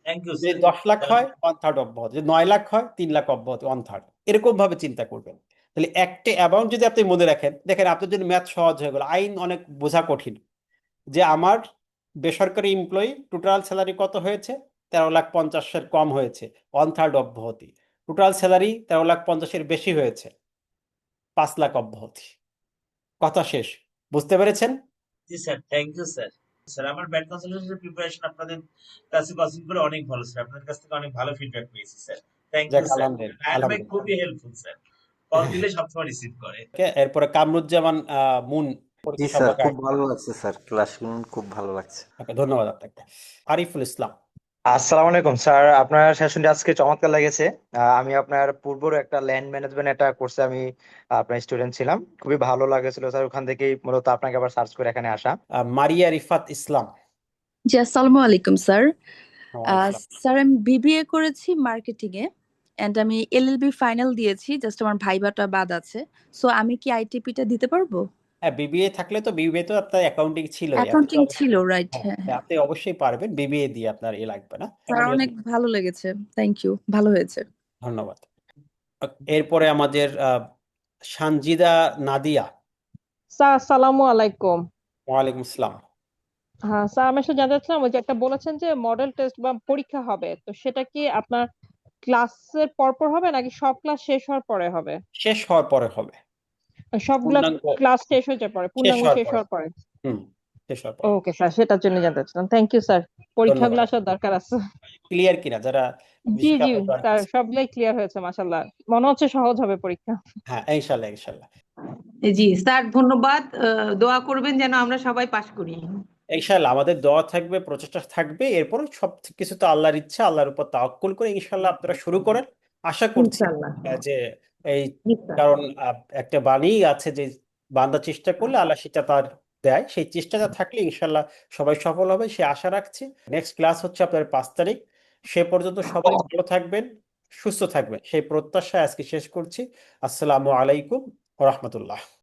থ্যাংক ইউ যদি স্যার। 10 লাখ হয় 1/3 অব্যাহতি, যদি 9 লাখ হয় 3 লাখ অব্যাহতি, 1/3। এরকম ভাবে চিন্তা করবেন। তাহলে একটা অ্যামাউন্ট যদি আপনি মনে রাখেন, দেখেন আপনার জন্য ম্যাথ সহজ হয়ে গেল। আইন অনেক বোঝা কঠিন। যে আমার বেসরকারি এমপ্লয়ি টোটাল স্যালারি কত হয়েছে? 13,50,000 কম হয়েছে, 1/3 অব্যাহতি। টোটাল স্যালারি 13,50,000 বেশি হয়েছে, 5 লাখ অব্যাহতি। কথা শেষ। বুঝতে পেরেছেন? জি sir, thank you sir. Sir আমার ব্যাট কনসালটেন্সির প্রিপারেশন আপনাদের কাছে কোচিং করে অনেক ভালো স্যার। আপনাদের কাছ থেকে অনেক ভালো ফিডব্যাক পেয়েছি স্যার। থ্যাংক যাক ইউ স্যার। আলহামদুলিল্লাহ, নারায়ণ ভাই আলহামদুলিল্লাহ। খুবই হেল্পফুল স্যার। কল দিলে সবসময় রিসিভ করে। ওকে, এরপরে কামরুজ্জামান মুন, জি পরীক্ষা স্যার, সম্পর্কে খুব আইডিয়া। ভালো লাগছে স্যার, ক্লাসগুলো খুব ভালো লাগছে। ওকে, ধন্যবাদ আপনাকে। আরিফুল ইসলাম। আসসালামু আলাইকুম স্যার, আপনার সেশনটি আজকে চমৎকার লেগেছে। আমি আপনার পূর্বর একটা ল্যান্ড ম্যানেজমেন্ট একটা কোর্সে আমি আপনার স্টুডেন্ট ছিলাম, খুবই ভালো লাগেছিল স্যার। ওখান থেকেই মূলত আপনাকে আবার সার্চ করে এখানে আসা। মারিয়া রিফাত ইসলাম। জি আসসালামু আলাইকুম স্যার। ওয়ালাইকুম আসসালাম। স্যার আমি বিবিএ করেছি মার্কেটিং এ এন্ড আমি এলএলবি ফাইনাল দিয়েছি, জাস্ট আমার ভাইবাটা বাদ আছে। সো আমি কি আইটিপি টা দিতে পারবো? হ্যাঁ, বিবিএ থাকলে তো, বিবিএ তো আপনার অ্যাকাউন্টিং ছিলই, আপনি তো অ্যাকাউন্টিং ছিল, অবশ্যই, রাইট? হ্যাঁ হ্যাঁ হ্যাঁ, হ্যাঁ। আপনি অবশ্যই পারবেন। বিবিএ দিয়ে আপনার এ লাগবে না। স্যার অনেক ভালো লেগেছে, থ্যাংক ইউ, ভালো হয়েছে। ধন্যবাদ। এরপরে আমাদের সানজিদা নাদিয়া। স্যার আসসালামু আলাইকুম। ওয়ালাইকুম আসসালাম। হ্যাঁ স্যার, আমি আসলে জানতে চাচ্ছিলাম ওই যে একটা বলেছেন যে মডেল টেস্ট বা পরীক্ষা হবে, তো সেটা কি আপনার ক্লাসের পরপর হবে নাকি সব ক্লাস শেষ হওয়ার পরে হবে? শেষ হওয়ার পরে হবে। সবগুলা পূর্ণাঙ্গ ক্লাস শেষ হয়ে যাওয়ার পরে, শেষ পূর্ণাঙ্গ হওয়ার শেষ পরে। হওয়ার পরে? হুম, শেষ হওয়ার পরে। ওকে স্যার, সেটার জন্য জানতে চাচ্ছিলাম। Thank you sir. পরীক্ষাগুলো ধন্যবাদ। আসার দরকার আছে। ক্লিয়ার কিনা যারা জি বিশেষ করে জি আপনার join স্যার, করছেন? সবগুলাই ক্লিয়ার হয়েছে মাশাআল্লাহ। মনে হচ্ছে সহজ হবে পরীক্ষা। হ্যাঁ, ইনশাল্লাহ ইনশাল্লাহ। জি স্যার, ধন্যবাদ। দোয়া করবেন যেন আমরা সবাই পাশ করি। ইনশাল্লাহ আমাদের দোয়া থাকবে, প্রচেষ্টা থাকবে। এরপর সব কিছু তো আল্লাহর ইচ্ছা, আল্লাহর উপর তাওয়াক্কুল করে ইনশাল্লাহ আপনারা শুরু করেন। আশা করছি ইনশাআল্লাহ। যে এই, জি স্যার। কারণ একটা বাণী আছে যে বান্দা চেষ্টা করলে আল্লাহ সেটা তার দেয়। সেই চেষ্টাটা থাকলে ইনশাল্লাহ সবাই সফল হবে, সে আশা রাখছি। নেক্সট ক্লাস হচ্ছে আপনার 5 তারিখ। সে পর্যন্ত সবাই ভালো থাকবেন, সুস্থ থাকবেন, সেই প্রত্যাশায় আজকে শেষ করছি। আসসালামু আলাইকুম ওয়া রাহমাতুল্লাহ।